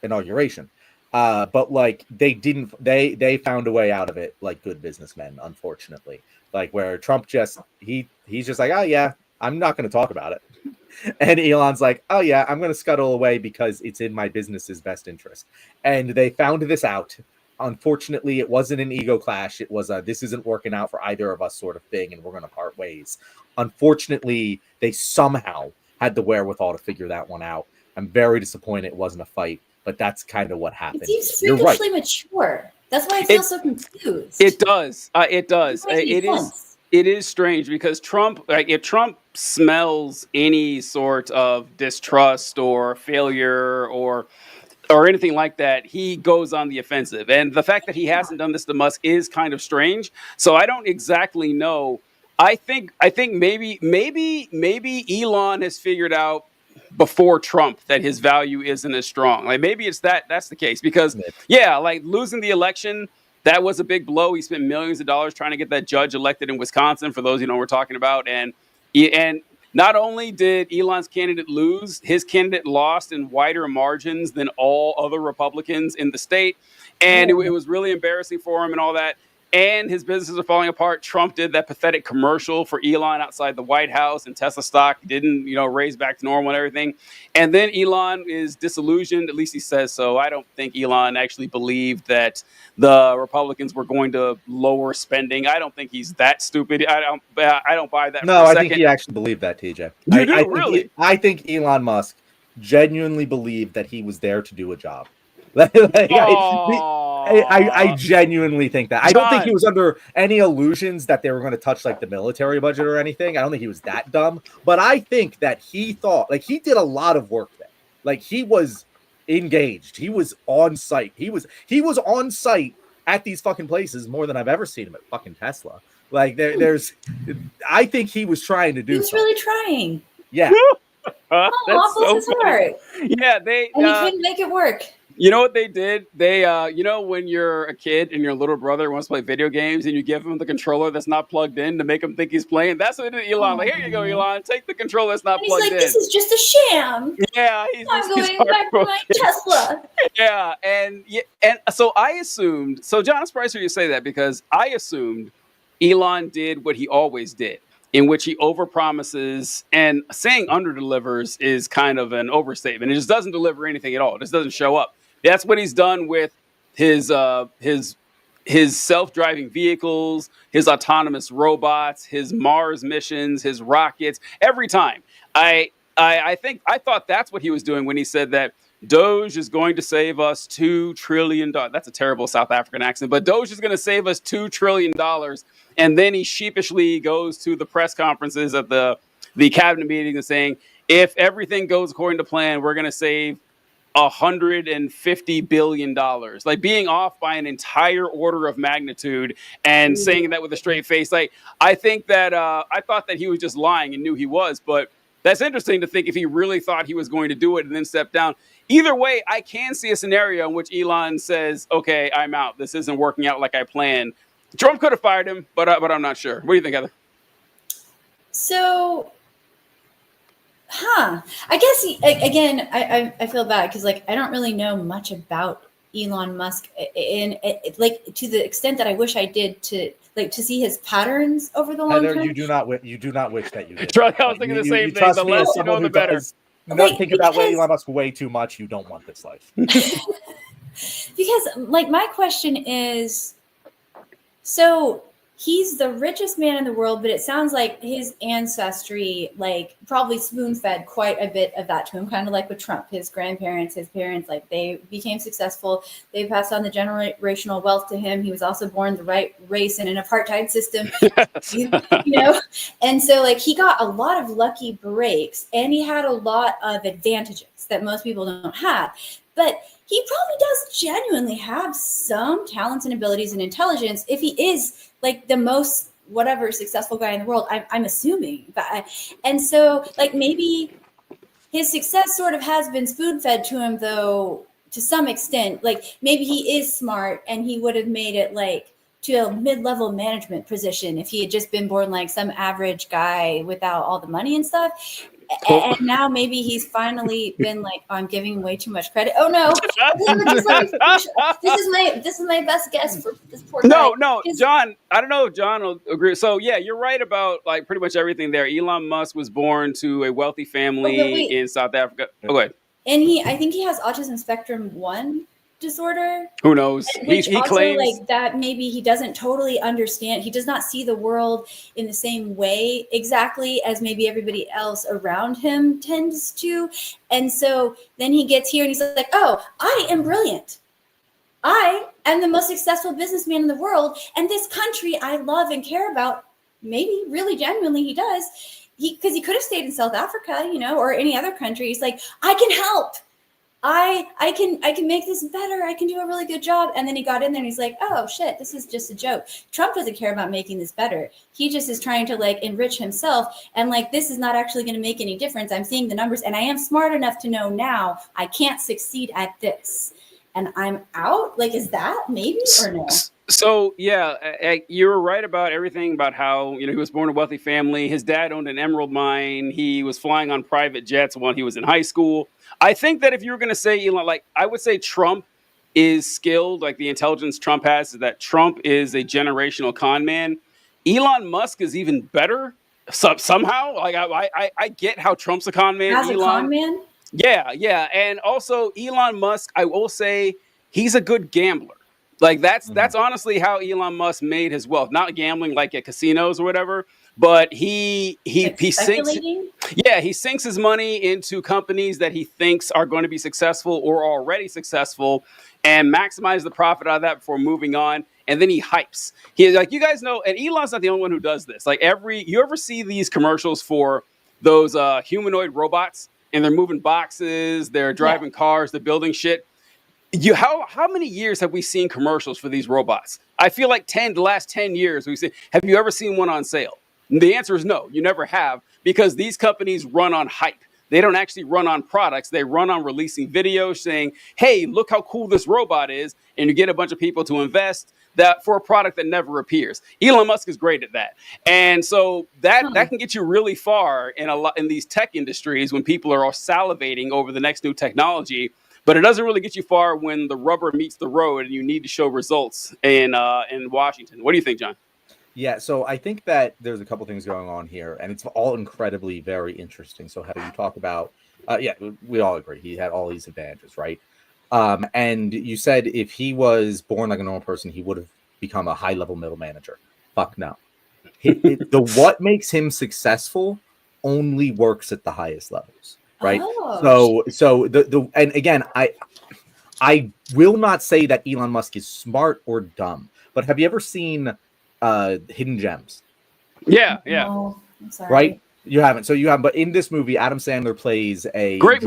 inauguration. But like they found a way out of it like good businessmen, unfortunately. Like where Trump he's just like, oh yeah, I'm not going to talk about it. And Elon's like, oh yeah, I'm going to scuttle away because it's in my business's best interest. And they found this out. Unfortunately, it wasn't an ego clash. It was a this isn't working out for either of us sort of thing, and we're going to part ways. Unfortunately, they somehow had the wherewithal to figure that one out. I'm very disappointed it wasn't a fight, but that's kind of what happened. It seems You're right. freakishly mature. That's why I feel so confused. It does. It does. Doesn't make any sense. It is strange because Trump, like if Trump smells any sort of distrust or failure or anything like that, he goes on the offensive. And the fact that he hasn't done this to Musk is kind of strange. So I don't exactly know. I think maybe Elon has figured out before Trump that his value isn't as strong. Like maybe that's the case because like losing the election, that was a big blow. He spent millions of dollars trying to get that judge elected in Wisconsin, for those we're talking about. And not only did Elon's candidate lose, his candidate lost in wider margins than all other Republicans in the state. And it was really embarrassing for him and all that. And his businesses are falling apart. Trump did that pathetic commercial for Elon outside the White House, and Tesla stock didn't, raise back to normal and everything. And then Elon is disillusioned. At least he says so. I don't think Elon actually believed that the Republicans were going to lower spending. I don't think he's that stupid. I don't buy that. No, I think he actually believed that, TJ. You do, really? I think Elon Musk genuinely believed that he was there to do a job. I genuinely think that. I don't think he was under any illusions that they were going to touch like the military budget or anything. I don't think he was that dumb. But I think that he thought, like, he did a lot of work there. Like, he was engaged. He was on site. He was on site at these fucking places more than I've ever seen him at fucking Tesla. Like, I think he was trying to do. He was really trying. Yeah. Bless his heart. Yeah, and he couldn't make it work. You know what they did? They, when you're a kid and your little brother wants to play video games and you give him the controller that's not plugged in to make him think he's playing, that's what did Elon. Like, here you go, Elon, take the controller that's not plugged in. He's like, this is just a sham. Yeah, I'm going back to my Tesla. Yeah, and so I assumed. So John, it's surprised you say that because I assumed Elon did what he always did, in which he overpromises, and saying underdelivers is kind of an overstatement. It just doesn't deliver anything at all. It just doesn't show up. That's what he's done with his self-driving vehicles, his autonomous robots, his Mars missions, his rockets. Every time, I thought that's what he was doing when he said that Doge is going to save us $2 trillion. That's a terrible South African accent, but Doge is going to save us $2 trillion. And then he sheepishly goes to the press conferences at the cabinet meetings and saying, if everything goes according to plan, we're going to save $150 billion, like being off by an entire order of magnitude and saying that with a straight face. Like, I think that I thought that he was just lying and knew he was, but that's interesting to think if he really thought he was going to do it and then step down. Either way, I can see a scenario in which Elon says, okay, I'm out. This isn't working out like I planned. Trump could have fired him, but I'm not sure. What do you think, Heather? So, I guess, again, I feel bad because, like, I don't really know much about Elon Musk in like to the extent that I wish I did to see his patterns over the long term. You do not wish that you did. I was thinking the same thing. The less you know, the better. Think about Elon Musk way too much. You don't want this life. Because, like, my question is, so he's the richest man in the world, but it sounds like his ancestry, like, probably spoon-fed quite a bit of that to him, kind of like with Trump. His grandparents, his parents, like, they became successful. They passed on the generational wealth to him. He was also born the right race in an apartheid system, And so, like, he got a lot of lucky breaks, and he had a lot of advantages that most people don't have. But he probably does genuinely have some talents and abilities and intelligence if he is, like, the most whatever successful guy in the world. I'm assuming that. And so, like, maybe his success sort of has been spoon fed to him, though, to some extent. Like maybe he is smart and he would have made it like to a mid-level management position if he had just been born like some average guy without all the money and stuff. And now maybe he's finally been like, oh, I'm giving way too much credit. Oh no, this is my best guess for this poor guy. No, John. I don't know if John will agree. So yeah, you're right about like pretty much everything there. Elon Musk was born to a wealthy family in South Africa. Okay, and I think he has autism spectrum 1 disorder. Who knows? He also, claims like that maybe he doesn't totally understand. He does not see the world in the same way exactly as maybe everybody else around him tends to. And so then he gets here and he's like, oh, I am brilliant. I am the most successful businessman in the world. And this country I love and care about, maybe really genuinely he does. Because he could have stayed in South Africa, or any other country. He's like, I can help. I can make this better. I can do a really good job. And then he got in there and he's like, oh shit, this is just a joke. Trump doesn't care about making this better. He just is trying to like enrich himself. And like, this is not actually going to make any difference. I'm seeing the numbers and I am smart enough to know now I can't succeed at this. And I'm out. Like, is that maybe or no? So yeah, you were right about everything about how he was born in a wealthy family. His dad owned an emerald mine. He was flying on private jets while he was in high school. I think that if you were going to say Elon, like I would say Trump is skilled, like the intelligence Trump has, is that Trump is a generational con man. Elon Musk is even better somehow. Like I get how Trump's a con man. As a con man? Yeah, and also Elon Musk, I will say he's a good gambler. Like that's honestly how Elon Musk made his wealth. Not gambling like at casinos or whatever, but he sinks. Yeah, he sinks his money into companies that he thinks are going to be successful or already successful, and maximize the profit out of that before moving on. And then he hypes. He's like, you guys know, and Elon's not the only one who does this. Like you ever see these commercials for those humanoid robots, and they're moving boxes, they're driving cars, they're building shit. How many years have we seen commercials for these robots? I feel like the last 10 years we've seen. Have you ever seen one on sale? And the answer is no, you never have, because these companies run on hype. They don't actually run on products. They run on releasing videos saying, hey, look how cool this robot is. And you get a bunch of people to invest that for a product that never appears. Elon Musk is great at that. And so that can get you really far in these tech industries when people are all salivating over the next new technology. But it doesn't really get you far when the rubber meets the road and you need to show results in Washington. What do you think, John? Yeah, so I think that there's a couple things going on here, and it's all incredibly very interesting. So how you talk about, we all agree he had all these advantages, right? And you said if he was born like a normal person, he would have become a high-level middle manager. Fuck no. What makes him successful only works at the highest levels. Right. Oh, so and again, I will not say that Elon Musk is smart or dumb, but have you ever seen Hidden Gems? Yeah. No, I'm sorry. Right? You haven't. So you have, but in this movie, Adam Sandler plays a great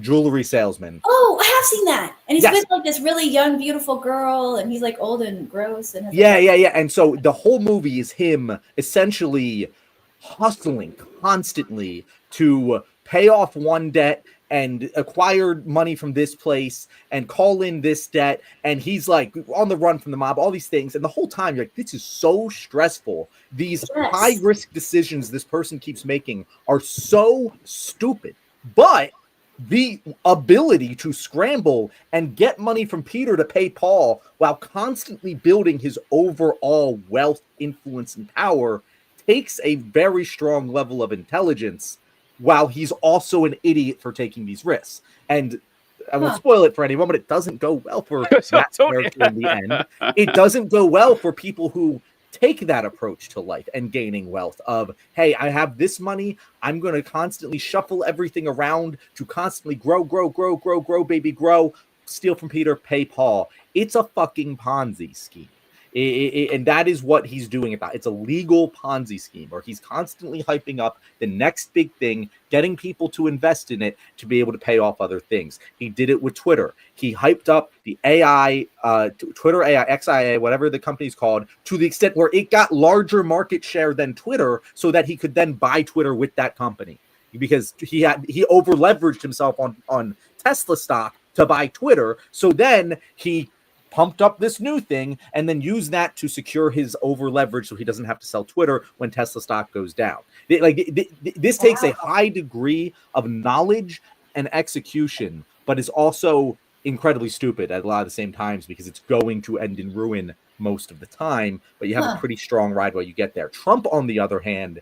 jewelry salesman. Oh, I have seen that. And he's with like this really young, beautiful girl, and he's like old and gross. And yeah. And so the whole movie is him essentially hustling constantly to pay off one debt and acquire money from this place and call in this debt. And he's like on the run from the mob, all these things. And the whole time you're like, this is so stressful. These high risk decisions this person keeps making are so stupid. But the ability to scramble and get money from Peter to pay Paul while constantly building his overall wealth, influence, and power takes a very strong level of intelligence, while he's also an idiot for taking these risks. And I won't spoil it for anyone, but it doesn't go well for that character in the end. It doesn't go well for people who take that approach to life and gaining wealth of, hey, I have this money. I'm going to constantly shuffle everything around to constantly grow, baby, grow, steal from Peter, pay Paul. It's a fucking Ponzi scheme. And that is what he's doing about. It's a legal Ponzi scheme where he's constantly hyping up the next big thing, getting people to invest in it to be able to pay off other things. He did it with Twitter. He hyped up the AI, Twitter AI, XIA, whatever the company's called, to the extent where it got larger market share than Twitter so that he could then buy Twitter with that company. because he over leveraged himself on Tesla stock to buy Twitter. So then he pumped up this new thing and then used that to secure his over leverage so he doesn't have to sell Twitter when Tesla stock goes down. This takes a high degree of knowledge and execution, but is also incredibly stupid at a lot of the same times because it's going to end in ruin most of the time, but you have a pretty strong ride while you get there. Trump, on the other hand,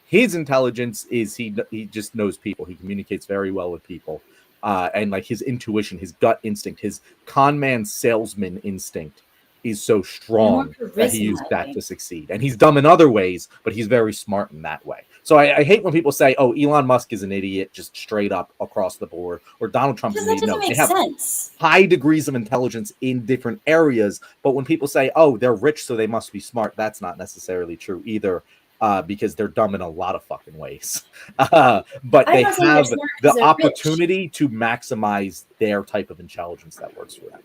his intelligence is he just knows people. He communicates very well with people. And like his intuition, his gut instinct, his con man salesman instinct is so strong that he used that to succeed. And he's dumb in other ways, but he's very smart in that way. So I hate when people say, "Oh, Elon Musk is an idiot," just straight up across the board, or Donald Trump is an idiot. No, they have high degrees of intelligence in different areas. But when people say, "Oh, they're rich, so they must be smart," that's not necessarily true either. Because they're dumb in a lot of fucking ways. But they have the opportunity to maximize their type of intelligence that works for them.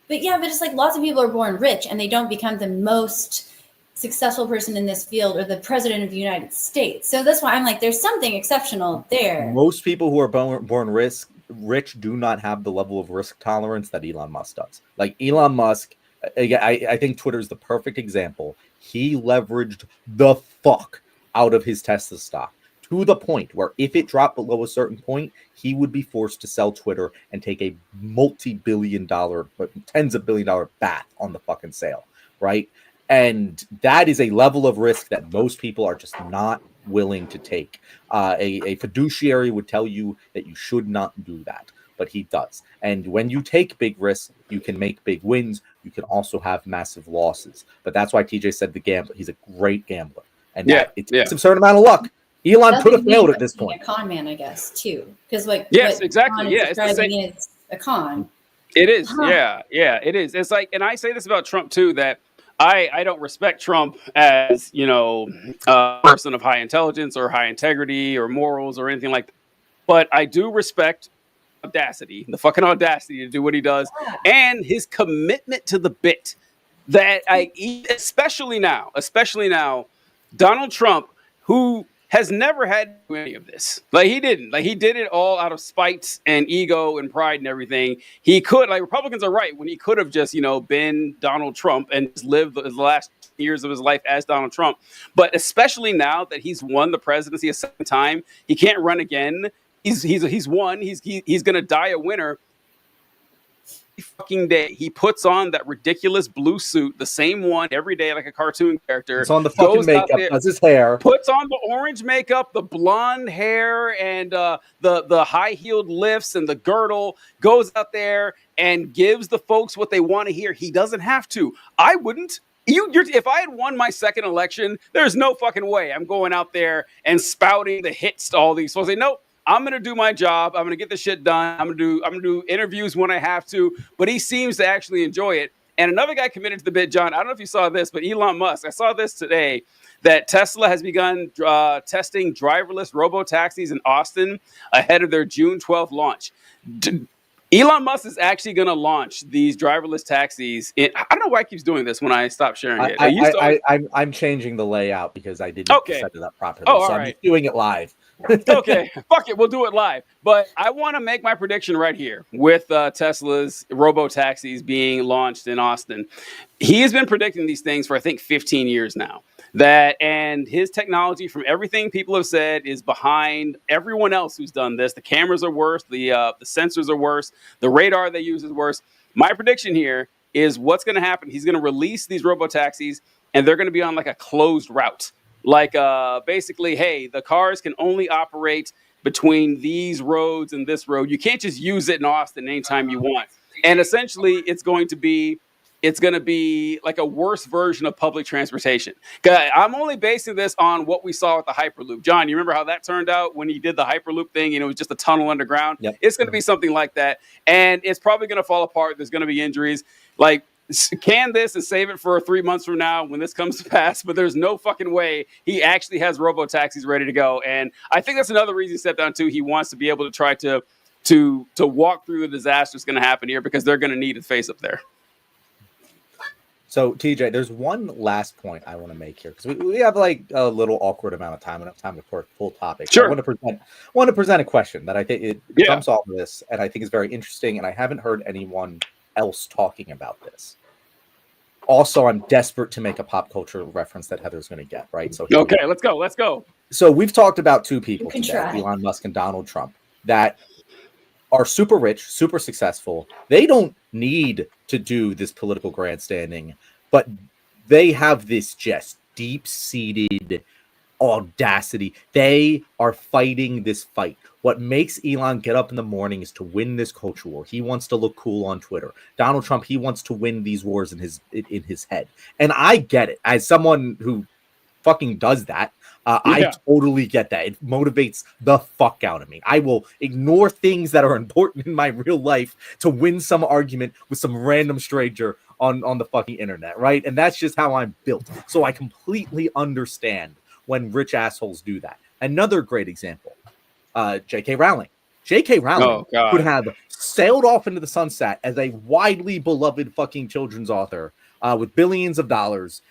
But yeah, but it's like lots of people are born rich and they don't become the most successful person in this field or the president of the United States. So that's why I'm like, there's something exceptional there. Most people who are born rich do not have the level of risk tolerance that Elon Musk does. Like Elon Musk, I think Twitter is the perfect example. He leveraged the fuck out of his Tesla stock to the point where if it dropped below a certain point, he would be forced to sell Twitter and take a multi-billion-dollar, tens of billion-dollar bath on the fucking sale, right? And that is a level of risk that most people are just not willing to take. A fiduciary would tell you that you should not do that, but he does. And when you take big risks, you can make big wins. You can also have massive losses. But that's why TJ said the gambler. He's a great gambler. And it takes a certain amount of luck. Elon could have failed at this point. A con man, I guess, too. Because yes, exactly. Yeah, it's a con. It is. Yeah, it is. It's like, and I say this about Trump too, that I don't respect Trump as, a person of high intelligence or high integrity or morals or anything like that. But I do respect the fucking audacity to do what he does, and his commitment to the bit that especially now, Donald Trump, who has never had to do any of this. He did it all out of spite and ego and pride and everything. He could, Republicans are right when he could have just, been Donald Trump and just lived the last years of his life as Donald Trump. But especially now that he's won the presidency a second time, he can't run again. He's won. He's going to die a winner. Fucking day he puts on that ridiculous blue suit, the same one every day, like a cartoon character. It's on the fucking makeup, does his hair, puts on the orange makeup, the blonde hair, and the high-heeled lifts and the girdle, goes out there and gives the folks what they want to hear. He doesn't have to. I wouldn't. If I had won my second election, there's no fucking way I'm going out there and spouting the hits to all these folks. Nope. I'm going to do my job. I'm going to get the shit done. I'm going to do interviews when I have to. But he seems to actually enjoy it. And another guy committed to the bit, John, I don't know if you saw this, but Elon Musk, I saw this today, that Tesla has begun testing driverless robo-taxis in Austin ahead of their June 12th launch. Elon Musk is actually going to launch these driverless taxis. I don't know why he keeps doing this when I stop sharing it. I'm changing the layout because I didn't set it up properly. So I'm just doing it live. Okay, fuck it, we'll do it live. But I want to make my prediction right here with Tesla's robo-taxis being launched in Austin. He has been predicting these things for, I think, 15 years now. And his technology, from everything people have said, is behind everyone else who's done this. The cameras are worse, the sensors are worse, the radar they use is worse. My prediction here is what's going to happen. He's going to release these robo-taxis, and they're going to be on like a closed route. Basically, hey, the cars can only operate between these roads and this road. You can't just use it in Austin anytime you want. And essentially, it's going to be like a worse version of public transportation. I'm only basing this on what we saw with the Hyperloop. John, you remember how that turned out when he did the Hyperloop thing? It was just a tunnel underground. Yep. It's going to be something like that. And it's probably going to fall apart. There's going to be injuries. Can this and save it for 3 months from now when this comes to pass, but there's no fucking way he actually has robo-taxis ready to go. And I think that's another reason he stepped down too. He wants to be able to try to walk through the disaster that's going to happen here because they're going to need a face up there. So TJ, there's one last point I want to make here because we have like a little awkward amount of time, enough time to for full topic. Sure. I want to present a question that I think it jumps off of this, and I think is very interesting, and I haven't heard anyone else talking about this. Also, I'm desperate to make a pop culture reference that Heather's going to get, right? So okay, let's go. So we've talked about two people You can today, try. Elon Musk and Donald Trump, that are super rich, super successful. They don't need to do this political grandstanding, but they have this just deep-seated audacity. They are fighting this fight. What makes Elon get up in the morning is to win this culture war. He wants to look cool on Twitter. Donald Trump, he wants to win these wars in his head. And I get it. As someone who fucking does that, I totally get that. It motivates the fuck out of me. I will ignore things that are important in my real life to win some argument with some random stranger on the fucking internet, right? And that's just how I'm built. So I completely understand when rich assholes do that. Another great example, J.K. Rowling. J.K. Rowling could have sailed off into the sunset as a widely beloved fucking children's author with billions of dollars,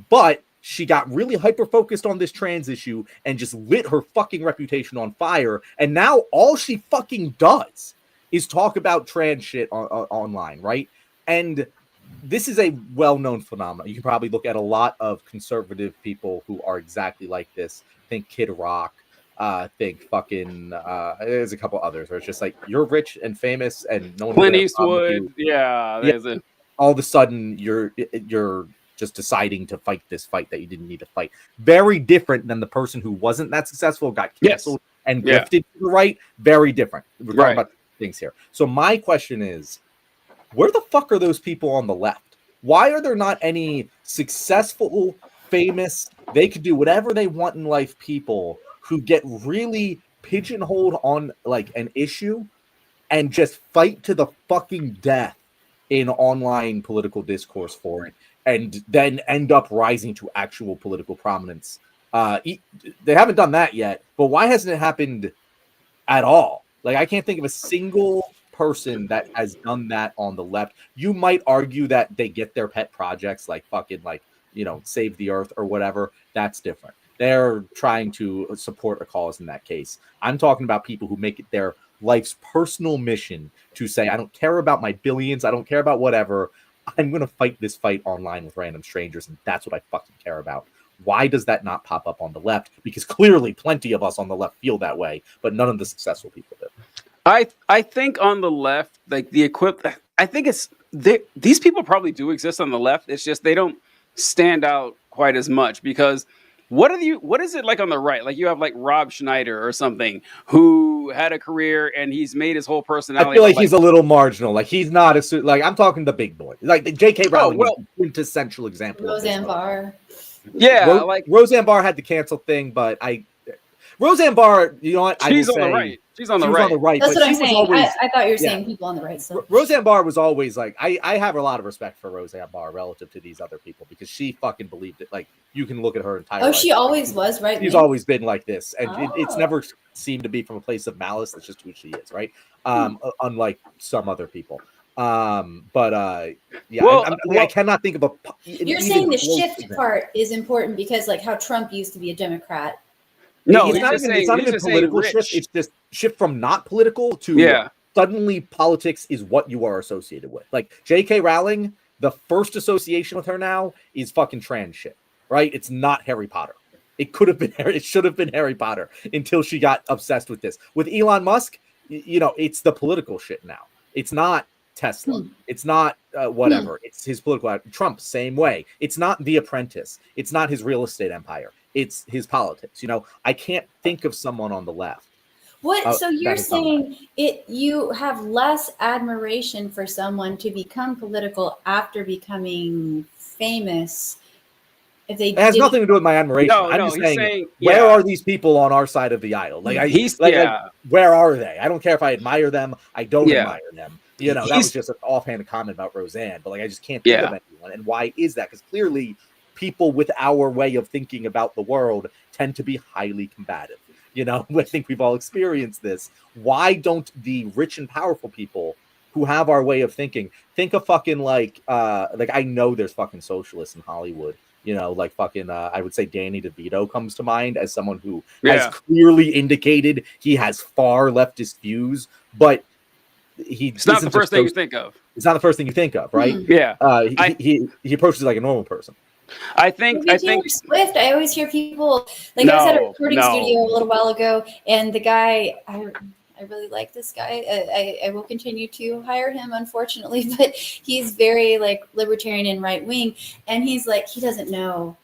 but she got really hyper-focused on this trans issue and just lit her fucking reputation on fire. And now all she fucking does is talk about trans shit online, right? And this is a well-known phenomenon. You can probably look at a lot of conservative people who are exactly like this. Think Kid Rock. Think fucking there's a couple others where it's just like, you're rich and famous and no one. Clint Eastwood. Yeah. All of a sudden you're just deciding to fight this fight that you didn't need to fight. Very different than the person who wasn't that successful, got canceled and drifted to the right. Very different. We're talking about things here. So my question is, where the fuck are those people on the left? Why are there not any successful, famous, they could do whatever they want in life people who get really pigeonholed on like an issue and just fight to the fucking death in online political discourse for it, and then end up rising to actual political prominence? They haven't done that yet, but why hasn't it happened at all? Like, I can't think of a single person that has done that on the left. You might argue that they get their pet projects like fucking like, you know, save the earth or whatever. That's different. They're trying to support a cause in that case. I'm talking about people who make it their life's personal mission to say, I don't care about my billions. I don't care about whatever. I'm going to fight this fight online with random strangers. And that's what I fucking care about. Why does that not pop up on the left? Because clearly plenty of us on the left feel that way, but none of the successful people do. I think on the left, like I think it's these people probably do exist on the left. It's just they don't stand out quite as much because what is it like on the right? Like you have like Rob Schneider or something who had a career and he's made his whole personality. I feel like he's a little marginal. Like he's not like I'm talking the big boy. Like the J.K. Rowling is the quintessential example. Roseanne Barr. Yeah, like Roseanne Barr had the cancel thing, but Roseanne Barr, you know what? She's on the right. She's on the right. That's what I'm saying. I thought you were saying people on the right. So Roseanne Barr was always like, I have a lot of respect for Roseanne Barr relative to these other people because she fucking believed it. Like you can look at her entire life. She always was, right? She's always been like this. And it's never seemed to be from a place of malice. That's just who she is, right? Unlike some other people. I cannot think of a. You're saying the shift part is important because like how Trump used to be a Democrat. No, it's not even political shift. It's just shift from not political to suddenly politics is what you are associated with. Like J.K. Rowling, the first association with her now is fucking trans shit, right? It's not Harry Potter. It could have been. It should have been Harry Potter until she got obsessed with this. With Elon Musk, you know, it's the political shit now. It's not Tesla. It's not whatever. It's his political. Trump, same way. It's not The Apprentice. It's not his real estate empire. It's his politics. You know, I can't think of someone on the left. What? So you're saying you have less admiration for someone to become political after becoming famous. If they, it has nothing to do with my admiration. I'm just saying where are these people on our side of the aisle? Like, where are they? I don't care if I admire them. I don't admire them. You know, that was just an offhand comment about Roseanne, but like I just can't think of anyone. And why is that? Because clearly people with our way of thinking about the world tend to be highly combative. You know, I think we've all experienced this. Why don't the rich and powerful people who have our way of thinking. Think of fucking like I know there's fucking socialists in Hollywood. You know, like fucking I would say Danny DeVito comes to mind as someone who has clearly indicated he has far leftist views, but it's not the first thing you think of. It's not the first thing you think of, right? Yeah. He approaches it like a normal person. I think Taylor Swift. I always hear people like I was at a recording studio a little while ago, and the guy I really like this guy. I will continue to hire him, unfortunately, but he's very like libertarian and right wing, and he's like he doesn't know.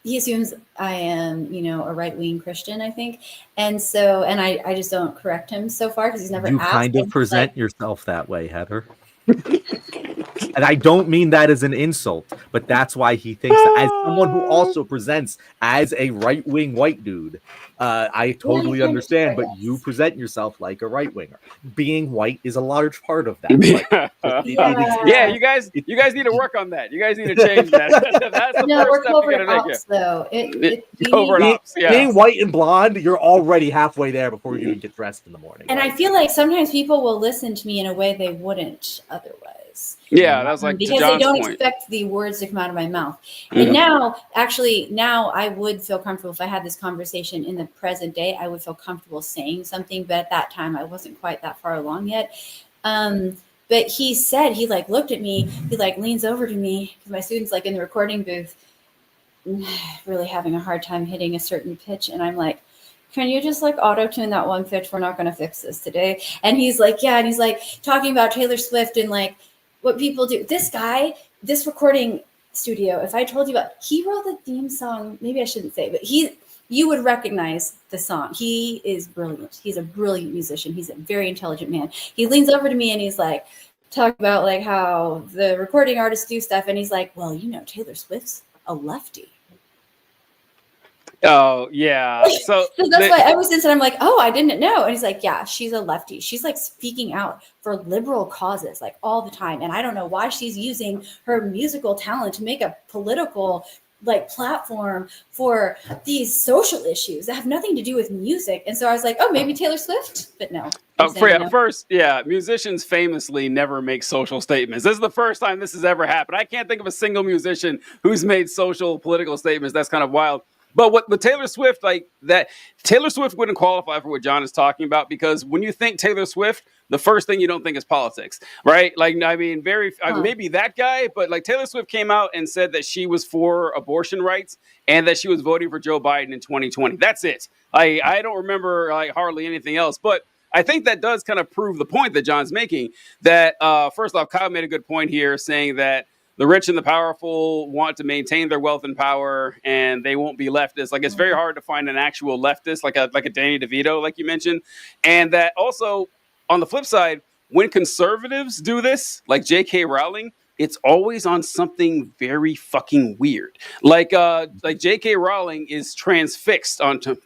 He assumes I am, a right wing Christian, I think, and I just don't correct him so far because he's never. You asked. kind of present yourself that way, Heather. And I don't mean that as an insult, but that's why he thinks that. As someone who also presents as a right-wing white dude, I totally understand, but you present yourself like a right-winger. Being white is a large part of that. Yeah, you guys need to work on that. You guys need to change that. That's the no, first we're step covert you gotta ops, though. Being white and blonde, you're already halfway there before you even get dressed in the morning. And right? I feel like sometimes people will listen to me in a way they wouldn't otherwise. Yeah, that was like because they don't expect the words to come out of my mouth. And now I would feel comfortable if I had this conversation in the present day. I would feel comfortable saying something, but at that time I wasn't quite that far along yet. But he said, he like looked at me, he like leans over to me because my student's like in the recording booth, really having a hard time hitting a certain pitch, and I'm like, can you just like auto tune that one pitch? We're not going to fix this today. And he's like, yeah, and he's like talking about Taylor Swift and like what people do. This guy, this recording studio, if I told you about, he wrote the theme song, maybe I shouldn't say, but you would recognize the song. He is brilliant. He's a brilliant musician. He's a very intelligent man. He leans over to me and he's like, talk about like how the recording artists do stuff. And he's like, well, Taylor Swift's a lefty. Oh, yeah. So that's why ever since then I'm like, oh, I didn't know. And he's like, yeah, she's a lefty. She's like speaking out for liberal causes like all the time. And I don't know why she's using her musical talent to make a political like platform for these social issues that have nothing to do with music. And so I was like, oh, maybe Taylor Swift, but no. First, musicians famously never make social statements. This is the first time this has ever happened. I can't think of a single musician who's made social political statements. That's kind of wild. But with Taylor Swift, like that, Taylor Swift wouldn't qualify for what John is talking about, because when you think Taylor Swift, the first thing you don't think is politics, right? Like, I mean, maybe that guy, but like Taylor Swift came out and said that she was for abortion rights and that she was voting for Joe Biden in 2020. That's it. I don't remember like hardly anything else, but I think that does kind of prove the point that John's making, that first off, Kyle made a good point here saying that the rich and the powerful want to maintain their wealth and power, and they won't be leftists. Like, it's very hard to find an actual leftist, like a Danny DeVito, like you mentioned. And that also, on the flip side, when conservatives do this, like J.K. Rowling, it's always on something very fucking weird. Like J.K. Rowling is transfixed on the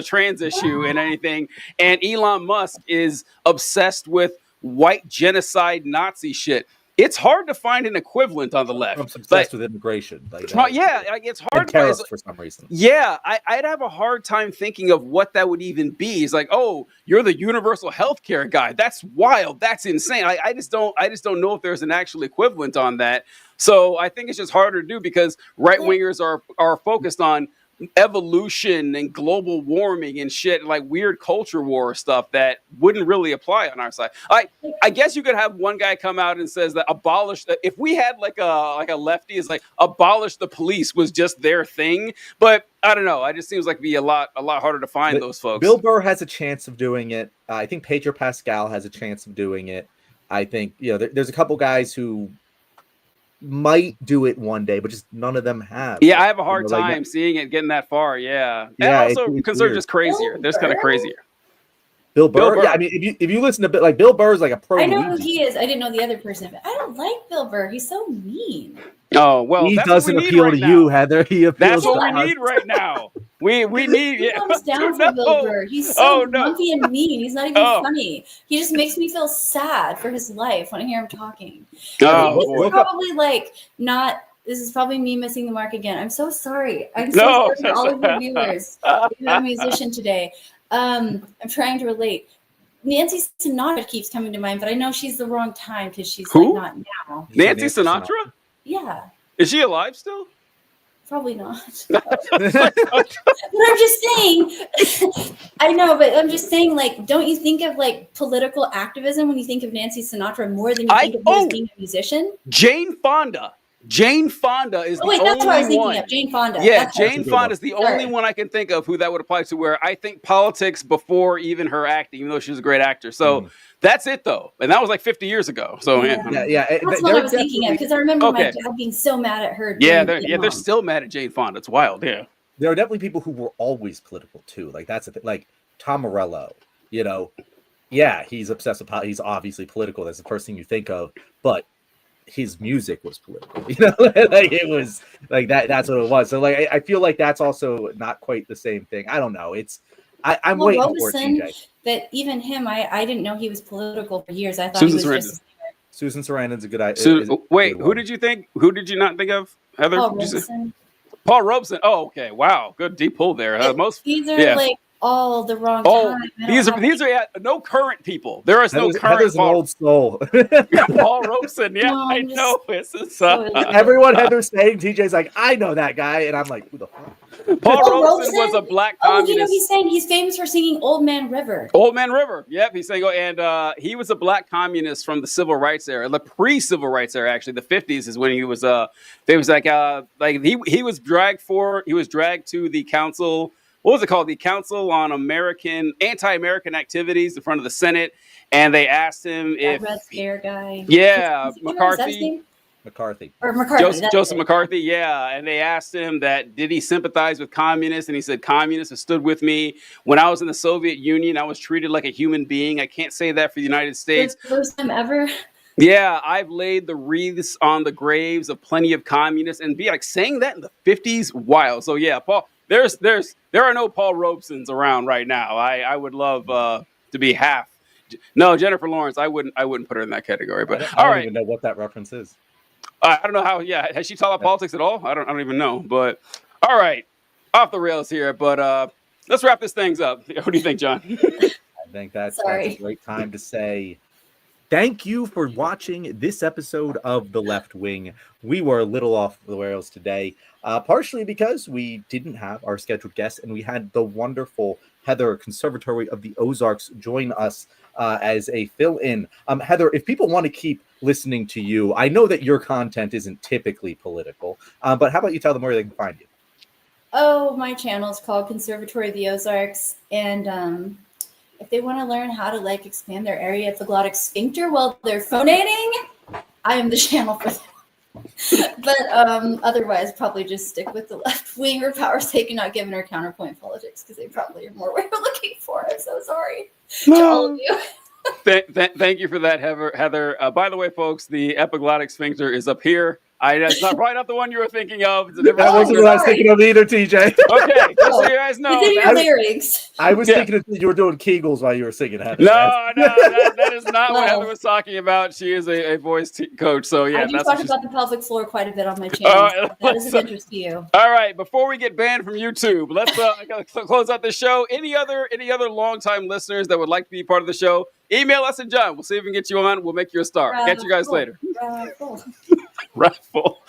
trans issue and anything, and Elon Musk is obsessed with white genocide Nazi shit. It's hard to find an equivalent on the left. Trump's obsessed with immigration. It's hard to for some reason. Yeah, I'd have a hard time thinking of what that would even be. It's like, oh, you're the universal healthcare guy. That's wild. That's insane. I just don't know if there's an actual equivalent on that. So I think it's just harder to do because right wingers are focused on evolution and global warming and shit, like weird culture war stuff that wouldn't really apply on our side. I guess you could have one guy come out and says that if we had like a lefty is like abolish the police was just their thing, but I don't know. It just seems like it'd be a lot harder to find those folks. Bill Burr has a chance of doing it. I think Pedro Pascal has a chance of doing it. I think there's a couple guys who might do it one day, but just none of them have. Yeah, I have a hard time seeing it getting that far. Yeah. And also conservatives crazier. They're just kind of crazier. Bill Burr. Yeah, I mean, if you listen to like Bill Burr's like a pro. I know who he is. I didn't know the other person, but I don't like Bill Burr. He's so mean. Oh well, he doesn't appeal to you, Heather. He appeals. That's what we need right now. We need. He comes down for Bill Burr. He's so grumpy and mean. He's not even funny. He just makes me feel sad for his life when I hear him talking. Probably like not. This is probably me missing the mark again. I'm so sorry. I'm so sorry for all of the viewers. You're a musician today. I'm trying to relate. Nancy Sinatra keeps coming to mind, but I know she's the wrong time because she's Who? like not now. Nancy Sinatra? Yeah, Is she alive still? probably not. But I'm just saying. I know, but I'm just saying. Like, don't you think of like political activism when you think of Nancy Sinatra more than you think of her as being a musician? Jane Fonda. Jane Fonda is Oh wait, the that's what I was only thinking one. of. Jane Fonda. Yeah, That's what I Jane was Fonda is the only Sorry. one I can think of who that would apply to. Where I think politics before even her acting, even though she was a great actor. So that's it, though, and that was like 50 years ago. So Yeah. That's what I was thinking of because I remember my dad being so mad at her. Yeah, they're still mad at Jane Fonda. It's wild. Yeah, there are definitely people who were always political too. Like that's the thing. Like Tom Morello, you know, yeah, he's obsessed with. He's obviously political. That's the first thing you think of, but his music was political, you know, like it was like that. That's what it was. So like, I feel like that's also not quite the same thing. I don't know. I'm waiting for it, TJ. But even him, I didn't know he was political for years. I thought Susan he was Sarandon. just Susan Sarandon's a good idea. Wait, who did you think? Who did you not think of? Heather? Paul Robeson. Paul Robeson. Oh, okay. Wow, good deep pull there. These are like all the wrong time. These are no current people. There is no current. Heather's an old soul. Paul Robeson. Yeah, No, I know. Everyone Heather's saying, TJ's like, I know that guy, and I'm like, who the fuck? Paul Robeson was a black communist. You know, he's saying he's famous for singing "Old Man River." Old Man River. Yep, he's saying, and he was a black communist from the civil rights era, the pre-civil rights era. Actually, the 50s is when he was. They was like he was dragged to the council. What was it called? The Council on Anti-American Activities in front of the Senate, and they asked him if Red Scare guy. Yeah, McCarthy. Joseph McCarthy, yeah. And they asked him did he sympathize with communists? And he said, communists have stood with me. When I was in the Soviet Union, I was treated like a human being. I can't say that for the United States. First time ever. Yeah, I've laid the wreaths on the graves of plenty of communists. And be like saying that in the 50s, wild. So yeah, Paul, there are no Paul Robesons around right now. I would love to be half. No, Jennifer Lawrence, I wouldn't put her in that category. But I don't even know what that reference is. I don't know how. Yeah, has she taught about politics at all? I don't even know. But all right, off the rails here. But let's wrap this things up. What do you think, John? I think that's a great time to say thank you for watching this episode of The Left Wing. We were a little off the rails today, partially because we didn't have our scheduled guests, and we had the wonderful Heather, Conservatory of the Ozarks, join us as a fill-in. Heather, if people want to keep listening to you, I know that your content isn't typically political, but how about you tell them where they can find you? Oh, my channel is called Conservatory of the Ozarks, and if they want to learn how to expand their area epiglottic sphincter while they're phonating, I am the channel for them. But otherwise, probably just stick with The Left Wing or Power's Taken, not given her counterpoint politics, because they probably are more what you're looking for. I'm so sorry to all of you. Thank you for that, Heather. By the way, folks, the epiglottic sphincter is up here. That's probably not the one you were thinking of. It's a different that wasn't what I was thinking of either, TJ. Okay, just so you guys know. It's in your lyrics. I was thinking you were doing Kegels while you were singing, Heather. No, that is not what Heather was talking about. She is a voice coach, so yeah. I do talk about the pelvic floor quite a bit on my channel. So that is of interest to you. All right, before we get banned from YouTube, let's close out the show. Any other longtime listeners that would like to be part of the show, email us and John. We'll see if we can get you on. We'll make you a star. Catch you guys later. Raffle.